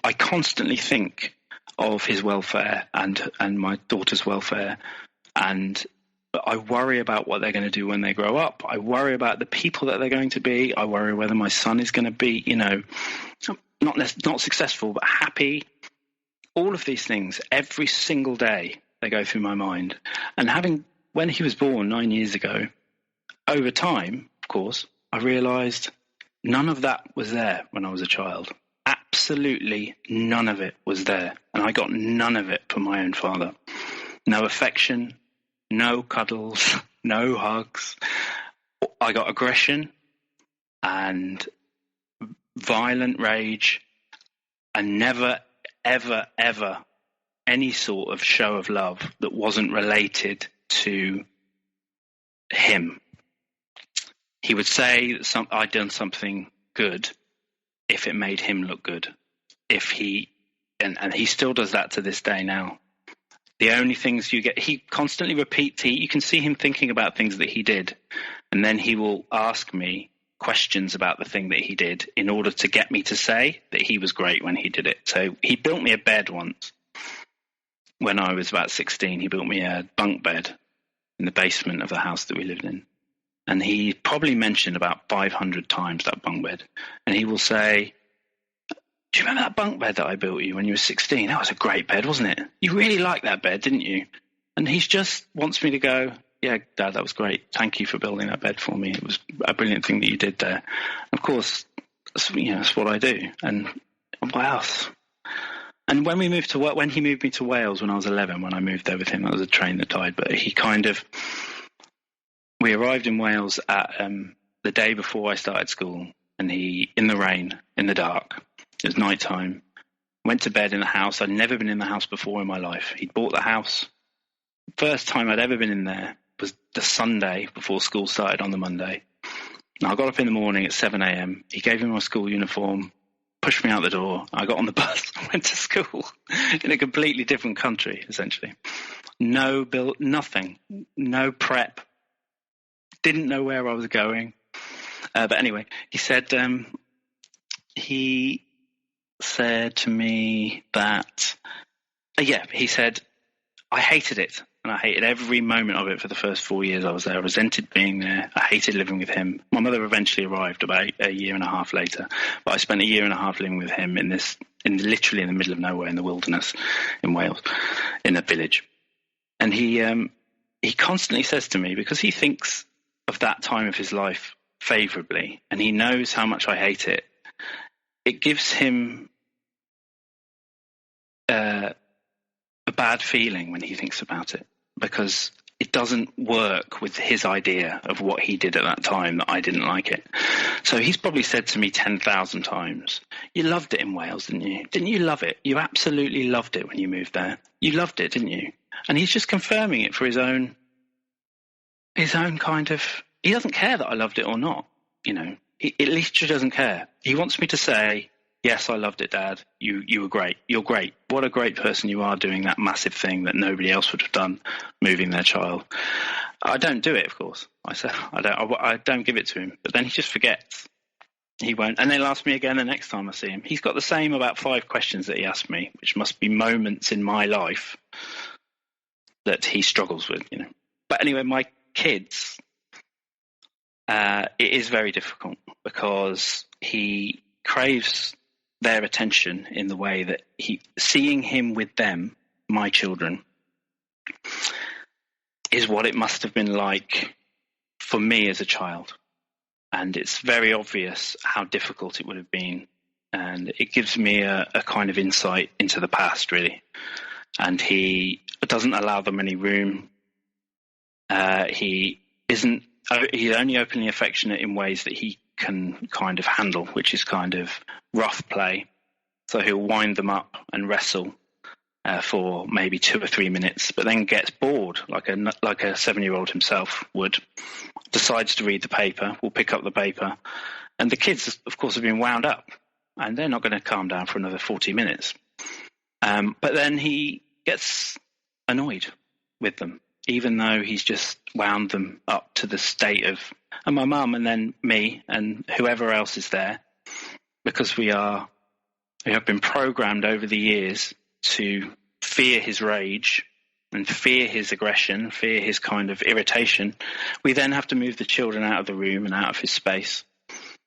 Speaker 2: I constantly think of his welfare and my daughter's welfare, and I worry about what they're going to do when they grow up. I worry about the people that they're going to be. I worry whether my son is going to be, not successful but happy. All of these things every single day, they go through my mind. And when he was born 9 years ago, over time, of course, I realised none of that was there when I was a child. Absolutely none of it was there. And I got none of it from my own father. No affection, no cuddles, no hugs. I got aggression and violent rage, and never, ever, ever any sort of show of love that wasn't related to him. He would say that I'd done something good if it made him look good. And he still does that to this day now. The only things you get, he constantly repeats, you can see him thinking about things that he did, and then he will ask me questions about the thing that he did in order to get me to say that he was great when he did it. So he built me a bed once. When I was about 16, he built me a bunk bed in the basement of the house that we lived in. And he probably mentioned about 500 times that bunk bed. And he will say, "Do you remember that bunk bed that I built you when you were 16? That was a great bed, wasn't it? You really liked that bed, didn't you?" And he just wants me to go, "Yeah, Dad, that was great. Thank you for building that bed for me. It was a brilliant thing that you did there." Of course, that's what I do. And what else? And when he moved me to Wales when I was 11, when I moved there with him, that was a train that died. But we arrived in Wales at the day before I started school, and he, in the rain, in the dark, it was nighttime, went to bed in the house. I'd never been in the house before in my life. He'd bought the house. First time I'd ever been in there was the Sunday before school started on the Monday. And I got up in the morning at 7 a.m. He gave me my school uniform, pushed me out the door. I got on the bus, went to school in a completely different country, essentially. No bill, nothing, no prep. Didn't know where I was going. But anyway, he said to me that, he said, I hated it. And I hated every moment of it for the first 4 years I was there. I resented being there. I hated living with him. My mother eventually arrived about a year and a half later. But I spent a year and a half living with him literally in the middle of nowhere in the wilderness in Wales, in a village. And he constantly says to me, because he thinks of that time of his life favourably, and he knows how much I hate it, it gives him a bad feeling when he thinks about it, because it doesn't work with his idea of what he did at that time, that I didn't like it. So he's probably said to me 10,000 times, you loved it in Wales, didn't you? Didn't you love it? You absolutely loved it when you moved there. You loved it, didn't you? And he's just confirming it for his own kind of, he doesn't care that I loved it or not, you know. At least he doesn't care. He wants me to say, yes, I loved it, Dad. You were great. You're great. What a great person you are, doing that massive thing that nobody else would have done, moving their child. I don't do it, of course. I said I don't give it to him. But then he just forgets. He won't. And he'll ask me again the next time I see him. He's got the same about 5 questions that he asked me, which must be moments in my life that he struggles with, you know. But anyway, my kids, it is very difficult because he craves their attention in the way that seeing him with them, my children, is what it must have been like for me as a child. And it's very obvious how difficult it would have been. And it gives me a kind of insight into the past, really. And he doesn't allow them any room. He's only openly affectionate in ways that he can kind of handle, which is kind of rough play. So he'll wind them up and wrestle for maybe 2 or 3 minutes, but then gets bored, like a 7-year-old himself would, decides to read the paper, will pick up the paper, and the kids, of course, have been wound up, and they're not going to calm down for another 40 minutes. But then he gets annoyed with them, even though he's just wound them up to the state of, and my mum and then me and whoever else is there, because we have been programmed over the years to fear his rage and fear his aggression, fear his kind of irritation. We then have to move the children out of the room and out of his space.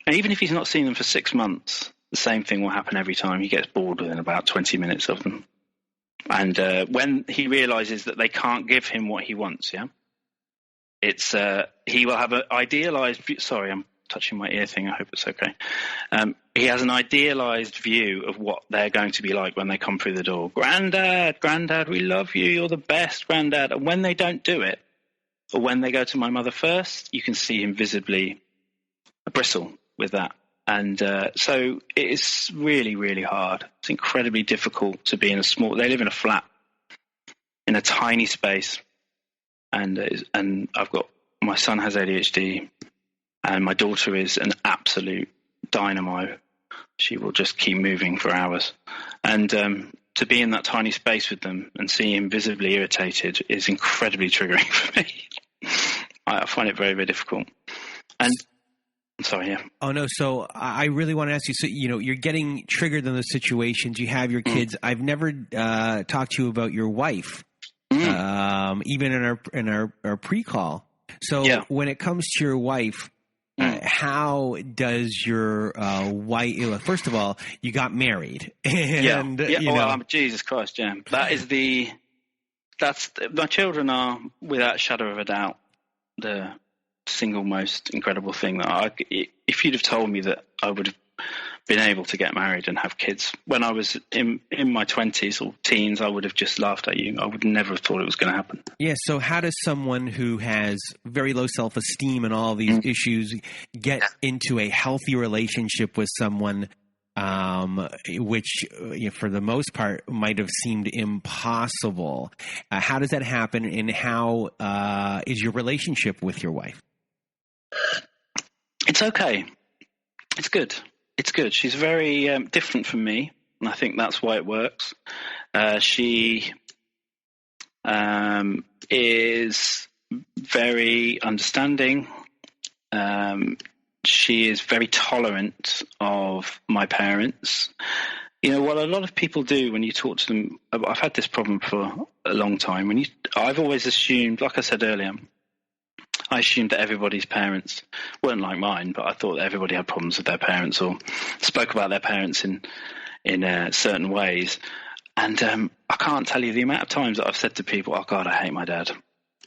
Speaker 2: And even if he's not seen them for 6 months, the same thing will happen every time. He gets bored within about 20 minutes of them. And when he realizes that they can't give him what he wants, he will have an idealized view. Sorry, I'm touching my ear thing. I hope it's okay. He has an idealized view of what they're going to be like when they come through the door. Granddad, we love you. You're the best, Granddad. And when they don't do it, or when they go to my mother first, you can see him visibly bristle with that. And so it is really, really hard. It's incredibly difficult to be in they live in a flat, in a tiny space. And my son has ADHD, and my daughter is an absolute dynamo. She will just keep moving for hours. And to be in that tiny space with them and see him visibly irritated is incredibly triggering for me. I find it very, very difficult. And I'm sorry, yeah.
Speaker 1: Oh, no. So I really want to ask you, so, you're getting triggered in those situations. You have your kids. I've never talked to you about your wife, even in our pre-call. So when it comes to your wife, how does your wife? First of all, you got married, and
Speaker 2: Jesus Christ, Jam. My children are, without a shadow of a doubt, the single most incredible thing that if you'd have told me that I would have been able to get married and have kids. When I was in my 20s or teens, I would have just laughed at you. I would never have thought it was going to happen.
Speaker 1: Yeah, so how does someone who has very low self-esteem and all these issues get into a healthy relationship with someone which for the most part might have seemed impossible? How does that happen, and how is your relationship with your wife?
Speaker 2: It's okay. It's good. It's good. She's very different from me, and I think that's why it works. She is very understanding. She is very tolerant of my parents. What a lot of people do when you talk to them, I've had this problem for a long time. I've always assumed, like I said earlier, I assumed that everybody's parents weren't like mine, but I thought that everybody had problems with their parents or spoke about their parents in certain ways. And I can't tell you the amount of times that I've said to people, "Oh God, I hate my dad.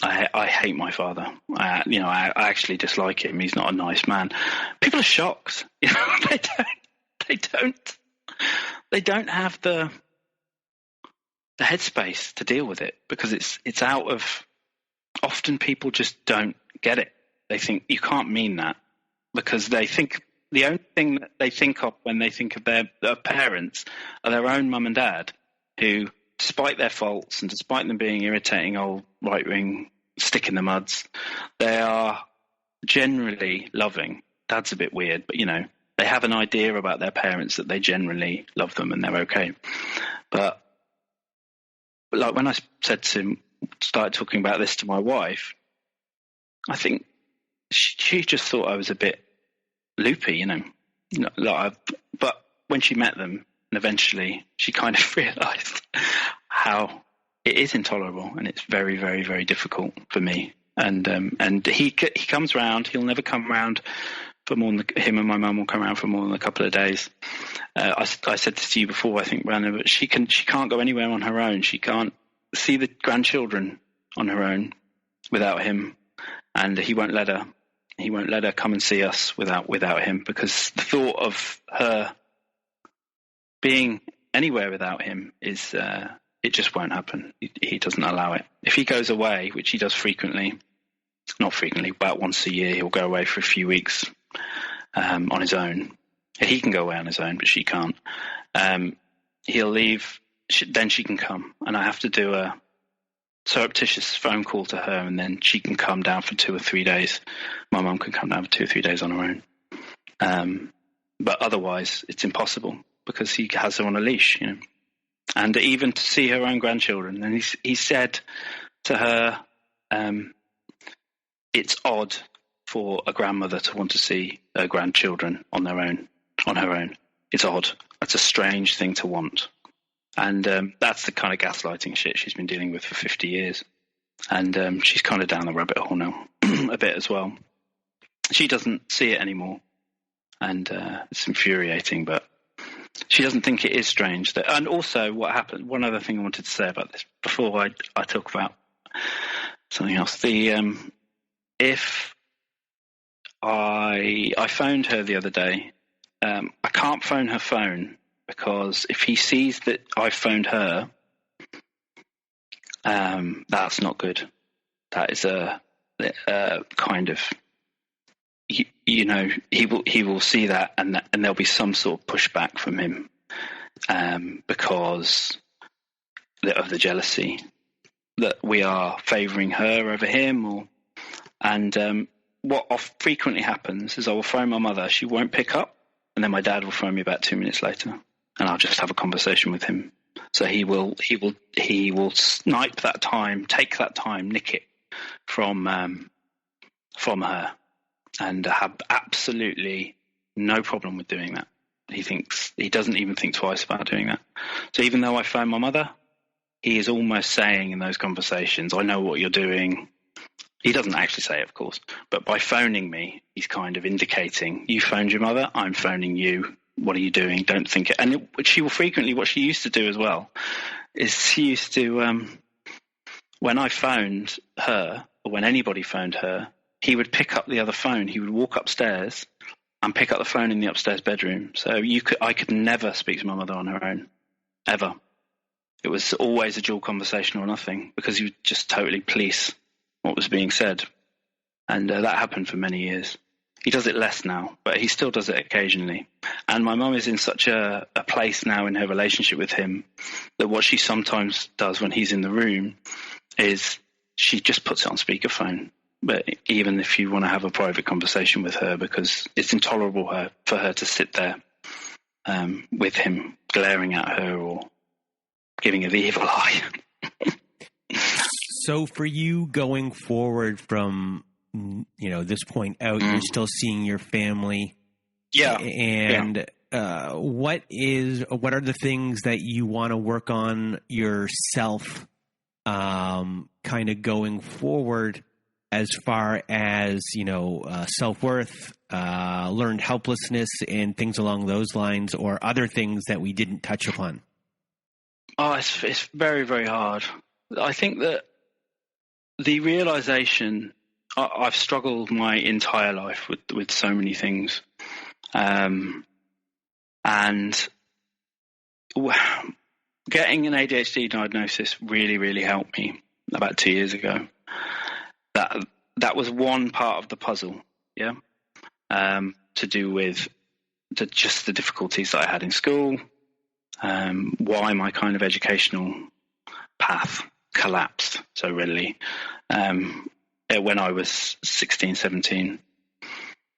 Speaker 2: I hate my father. I actually dislike him. He's not a nice man." People are shocked. They don't have the headspace to deal with it, because it's out of. Often people just don't get it. They think you can't mean that, because they think the only thing that they think of when they think of their parents are their own mum and dad, who, despite their faults and despite them being irritating old right-wing stick in the muds, they are generally loving. Dad's a bit weird, but they have an idea about their parents that they generally love them and they're okay. But like when I started talking about this to my wife, I think she just thought I was a bit loopy, but when she met them, and eventually she kind of realized how it is intolerable, and it's very, very, very difficult for me. And he comes round. He'll never come round for more than him and my mum will come around for more than a couple of days. I said this to you before, I think, Brandon, but she can't go anywhere on her own. She can't see the grandchildren on her own without him, and he won't let her come and see us without him, because the thought of her being anywhere without him is it just won't happen. He doesn't allow it. If he goes away, which he does not frequently, about once a year, he'll go away for a few weeks on his own. He can go away on his own, but she can't. He'll leave, then she can come, and I have to do a surreptitious phone call to her, and then she can come down for 2 or 3 days. My mum can come down for 2 or 3 days on her own. But otherwise, it's impossible, because he has her on a leash, And even to see her own grandchildren, and he said to her, it's odd for a grandmother to want to see her grandchildren on her own. It's odd. It's a strange thing to want. And that's the kind of gaslighting shit she's been dealing with for 50 years. And she's kind of down the rabbit hole now a bit as well. She doesn't see it anymore. And it's infuriating, but she doesn't think it is strange. And also what happened, one other thing I wanted to say about this before I talk about something else. If I phoned her the other day, I can't phone her phone, because if he sees that I phoned her, that's not good. That is a kind of, he will see that, and there'll be some sort of pushback from him because of the jealousy that we are favouring her over him. What frequently happens is I will phone my mother, she won't pick up, and then my dad will phone me about 2 minutes later, and I'll just have a conversation with him. So he will snipe that time, take that time, nick it from her, and have absolutely no problem with doing that. He doesn't even think twice about doing that. So even though I phone my mother, he is almost saying in those conversations, "I know what you're doing." He doesn't actually say it, of course, but by phoning me, he's kind of indicating, "You phoned your mother, I'm phoning you. What are you doing? Don't think it." And she will frequently, what she used to do as well, is she used to, when I phoned her, or when anybody phoned her, he would pick up the other phone. He would walk upstairs and pick up the phone in the upstairs bedroom. So I could never speak to my mother on her own, ever. It was always a dual conversation or nothing, because you would just totally police what was being said. And that happened for many years. He does it less now, but he still does it occasionally. And my mum is in such a place now in her relationship with him that what she sometimes does when he's in the room is she just puts it on speakerphone. But even if you want to have a private conversation with her, because it's intolerable for her to sit there with him glaring at her or giving her the evil eye.
Speaker 1: So for you going forward from, this point out, you're still seeing your family.
Speaker 2: Yeah.
Speaker 1: And what are the things that you want to work on yourself kind of going forward as far as, self-worth, learned helplessness and things along those lines, or other things that we didn't touch upon?
Speaker 2: Oh, it's very, very hard. I think that the realization, I've struggled my entire life with so many things. And getting an ADHD diagnosis really, really helped me about 2 years ago. That was one part of the puzzle, yeah, to do with just the difficulties that I had in school, why my kind of educational path collapsed so readily when I was 16, 17.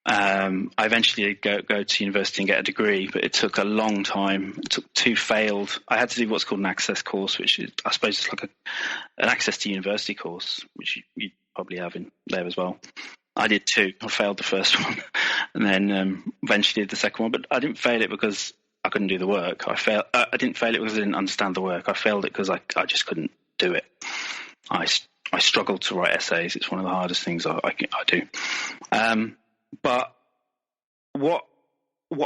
Speaker 2: I eventually did go to university and get a degree, but it took a long time. It took 2 failed. I had to do what's called an access course, which is, I suppose, it's like an access to university course, which you probably have in there as well. I did 2. I failed the first one, and then eventually did the second one. But I didn't fail it because I couldn't do the work. I didn't fail it because I didn't understand the work. I failed it because I just couldn't do it. I struggled to write essays. It's one of the hardest things I do. But what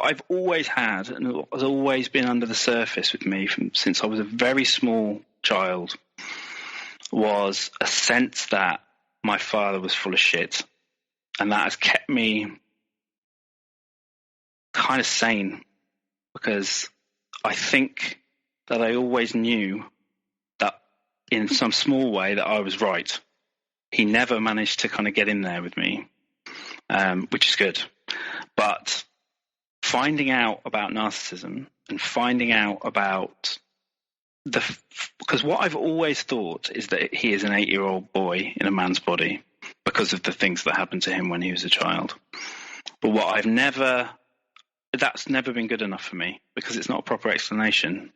Speaker 2: I've always had, and has always been under the surface with me since I was a very small child, was a sense that my father was full of shit. And that has kept me kind of sane, because I think that I always knew that in some small way that I was right. He never managed to kind of get in there with me. Which is good. But finding out about narcissism and finding out about because what I've always thought is that he is an 8-year-old boy in a man's body because of the things that happened to him when he was a child. But that's never been good enough for me, because it's not a proper explanation.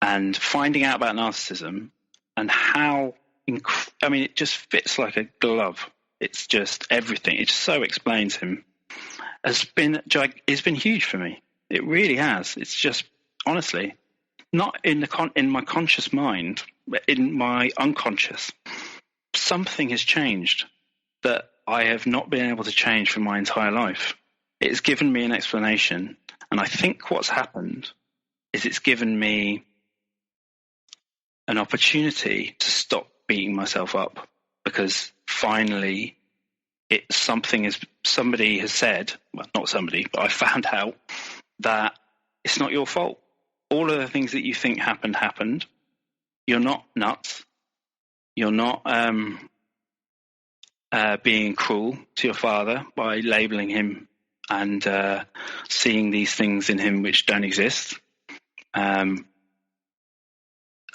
Speaker 2: And finding out about narcissism and how, it just fits like a glove. It's just everything. It so explains him. It's been huge for me. It really has. It's just, honestly, not in my conscious mind, but in my unconscious, something has changed that I have not been able to change for my entire life. It's given me an explanation, and I think what's happened is it's given me an opportunity to stop beating myself up, because finally somebody has said, well, not somebody, but I found out that it's not your fault. All of the things that you think happened. You're not nuts. You're not being cruel to your father by labeling him and seeing these things in him which don't exist.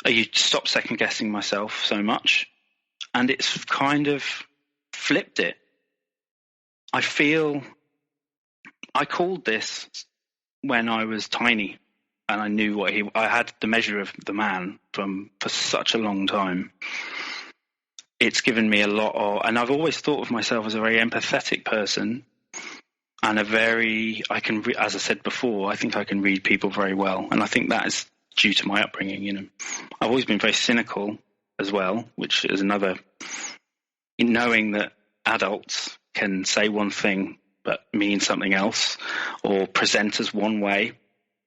Speaker 2: You stop second guessing myself so much, and it's kind of flipped it. I called this when I was tiny, and I knew I had the measure of the man for such a long time. It's given me a lot and I've always thought of myself as a very empathetic person, and as I said before, I think I can read people very well, and I think that is due to my upbringing. I've always been very cynical as well, which is another, in knowing that adults can say one thing but mean something else, or present as one way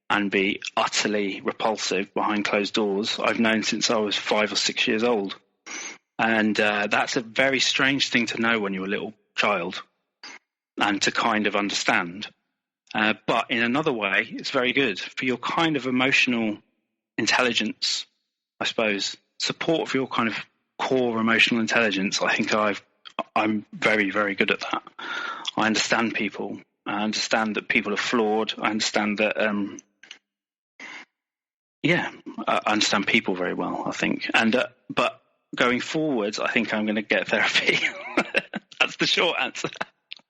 Speaker 2: and be utterly repulsive behind closed doors. I've known since I was 5 or 6 years old. And that's a very strange thing to know when you're a little child. and to kind of understand. But in another way, it's very good for your kind of emotional intelligence, I suppose, support for your kind of core emotional intelligence. I think I'm very, very good at that. I understand people. I understand that people are flawed. I understand that, I understand people very well, I think. And but going forwards, I think I'm going to get therapy. That's the short answer.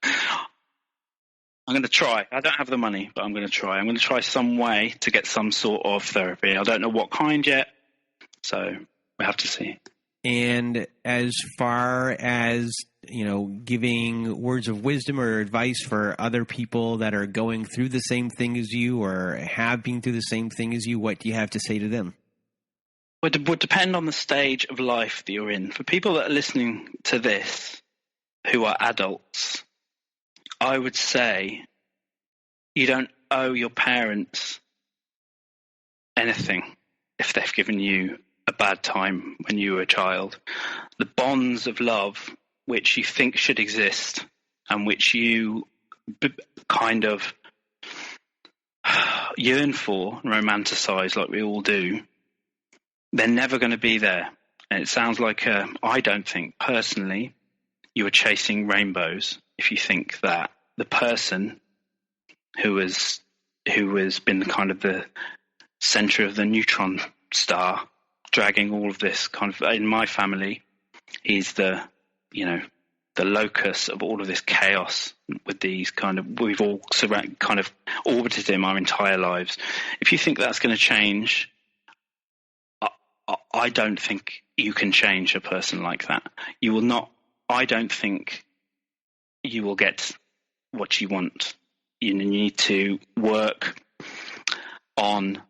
Speaker 2: I'm going to try. I don't have the money, but I'm going to try. I'm going to try some way to get some sort of therapy. I don't know what kind yet, so we have to see.
Speaker 1: And as far as, giving words of wisdom or advice for other people that are going through the same thing as you or have been through the same thing as you, what do you have to say to them?
Speaker 2: It would depend on the stage of life that you're in. For people that are listening to this who are adults, I would say you don't owe your parents anything if they've given you a bad time when you were a child. The bonds of love which you think should exist and which you kind of yearn for and romanticize like we all do, they're never going to be there. And it sounds like, I don't think personally you are chasing rainbows if you think that the person who has been kind of the center of the neutron star, dragging all of this kind of, in my family, he's the locus of all of this chaos with these kind of, we've all kind of orbited him our entire lives. If you think that's going to change, I don't think you can change a person like that. You will not, I don't think you will get what you want. You need to work on,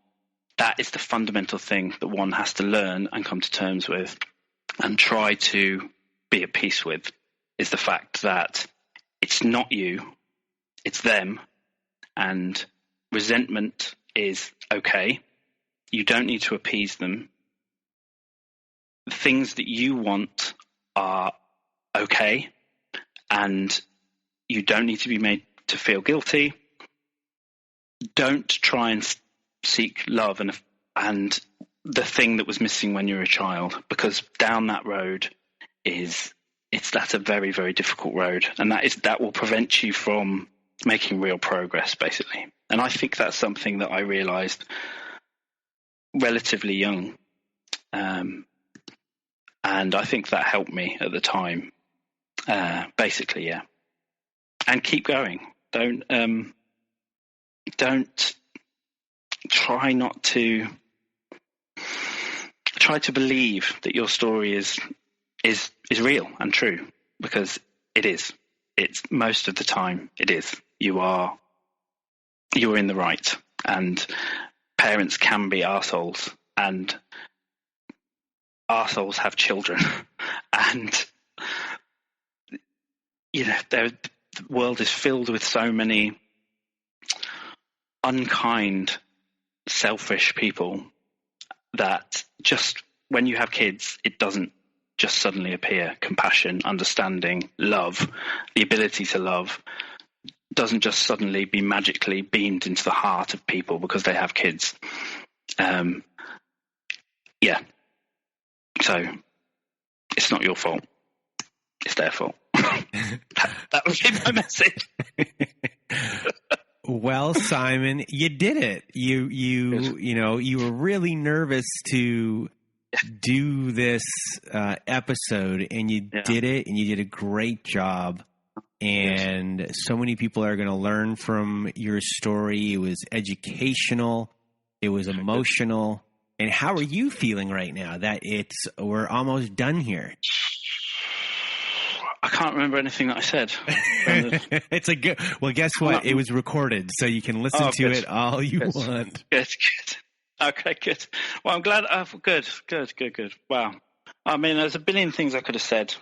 Speaker 2: that is the fundamental thing that one has to learn and come to terms with and try to be at peace with, is the fact that it's not you, it's them, and resentment is okay. You don't need to appease them. The things that you want are okay, and you don't need to be made to feel guilty. Don't try and seek love and the thing that was missing when you were a child, because down that road that's a very, very difficult road, and that will prevent you from making real progress, basically. And I think that's something that I realized relatively young, and I think that helped me at the time. Basically, yeah. And keep going. Don't try to believe that your story is real and true, because it is. It's most of the time it is. You are in the right, and parents can be arseholes, and arseholes have children, and the world is filled with so many unkind, selfish people that just when you have kids, it doesn't just suddenly appear. Compassion, understanding, love, the ability to love doesn't just suddenly be magically beamed into the heart of people because they have kids. So it's not your fault. It's their fault. That would be my message.
Speaker 1: Well, Simon, you did it. You were really nervous to do this episode, and you did it, and you did a great job. And so many people are going to learn from your story. It was educational. It was emotional. And how are you feeling right now that we're almost done here?
Speaker 2: I can't remember anything that I said.
Speaker 1: It's a good. Well, guess what? It was recorded, so you can listen to it all you want.
Speaker 2: Good. Okay, good. Well, I'm glad. Good. Wow. I mean, there's a billion things I could have said,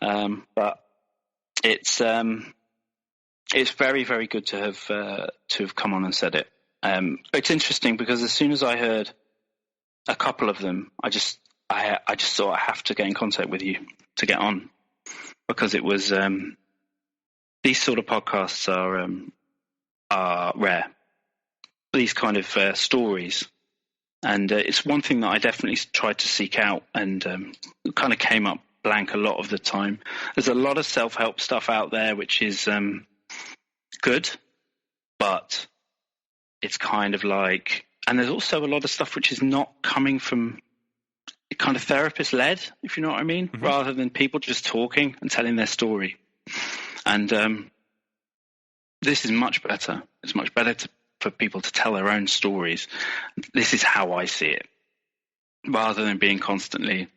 Speaker 2: but it's very, very good to have come on and said it. It's interesting because as soon as I heard a couple of them, I just thought I have to get in contact with you to get on, because it was these sort of podcasts are rare. These kind of stories. And it's one thing that I definitely tried to seek out, and kind of came up blank a lot of the time. There's a lot of self-help stuff out there, which is good, but it's kind of like, and there's also a lot of stuff which is not coming from kind of therapist-led, if you know what I mean, mm-hmm. rather than people just talking and telling their story. And this is much better. It's much better for people to tell their own stories. This is how I see it, rather than being constantly.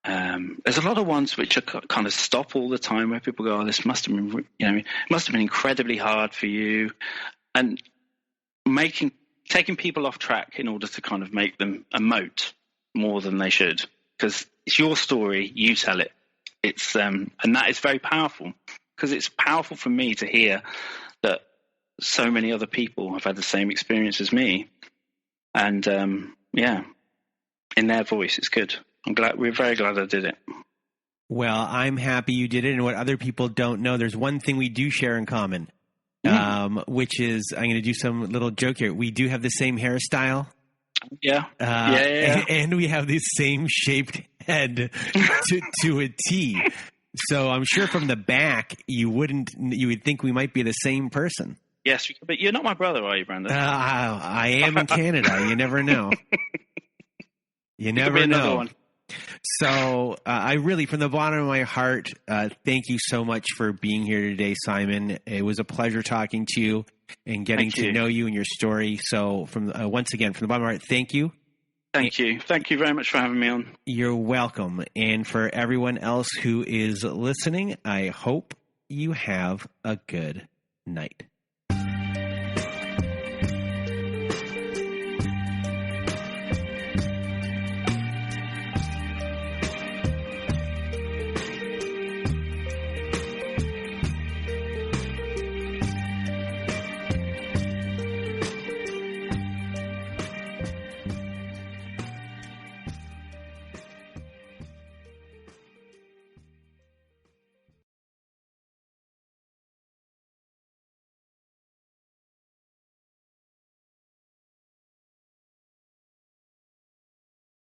Speaker 2: There's a lot of ones which are kind of stop all the time, where people go, "Oh, this must have been, it must have been incredibly hard for you," and taking people off track in order to kind of make them emote more than they should, because it's your story, you tell it. It's and that is very powerful, because it's powerful for me to hear that so many other people have had the same experience as me, and in their voice, it's good. We're very glad I did it.
Speaker 1: Well, I'm happy you did it. And what other people don't know, there's one thing we do share in common, which is, I'm going to do some little joke here. We do have the same hairstyle.
Speaker 2: Yeah.
Speaker 1: And we have the same shaped head to a T. So I'm sure from the back, you would think we might be the same person.
Speaker 2: Yes, but you're not my brother, are you, Brandon?
Speaker 1: I am in Canada. You never know. You never know. One. So I really, from the bottom of my heart, thank you so much for being here today, Simon. It was a pleasure talking to you and getting to know you and your story. So once again, from the bottom of my heart, thank you.
Speaker 2: Thank you. Thank you very much for having me on.
Speaker 1: You're welcome. And for everyone else who is listening, I hope you have a good night.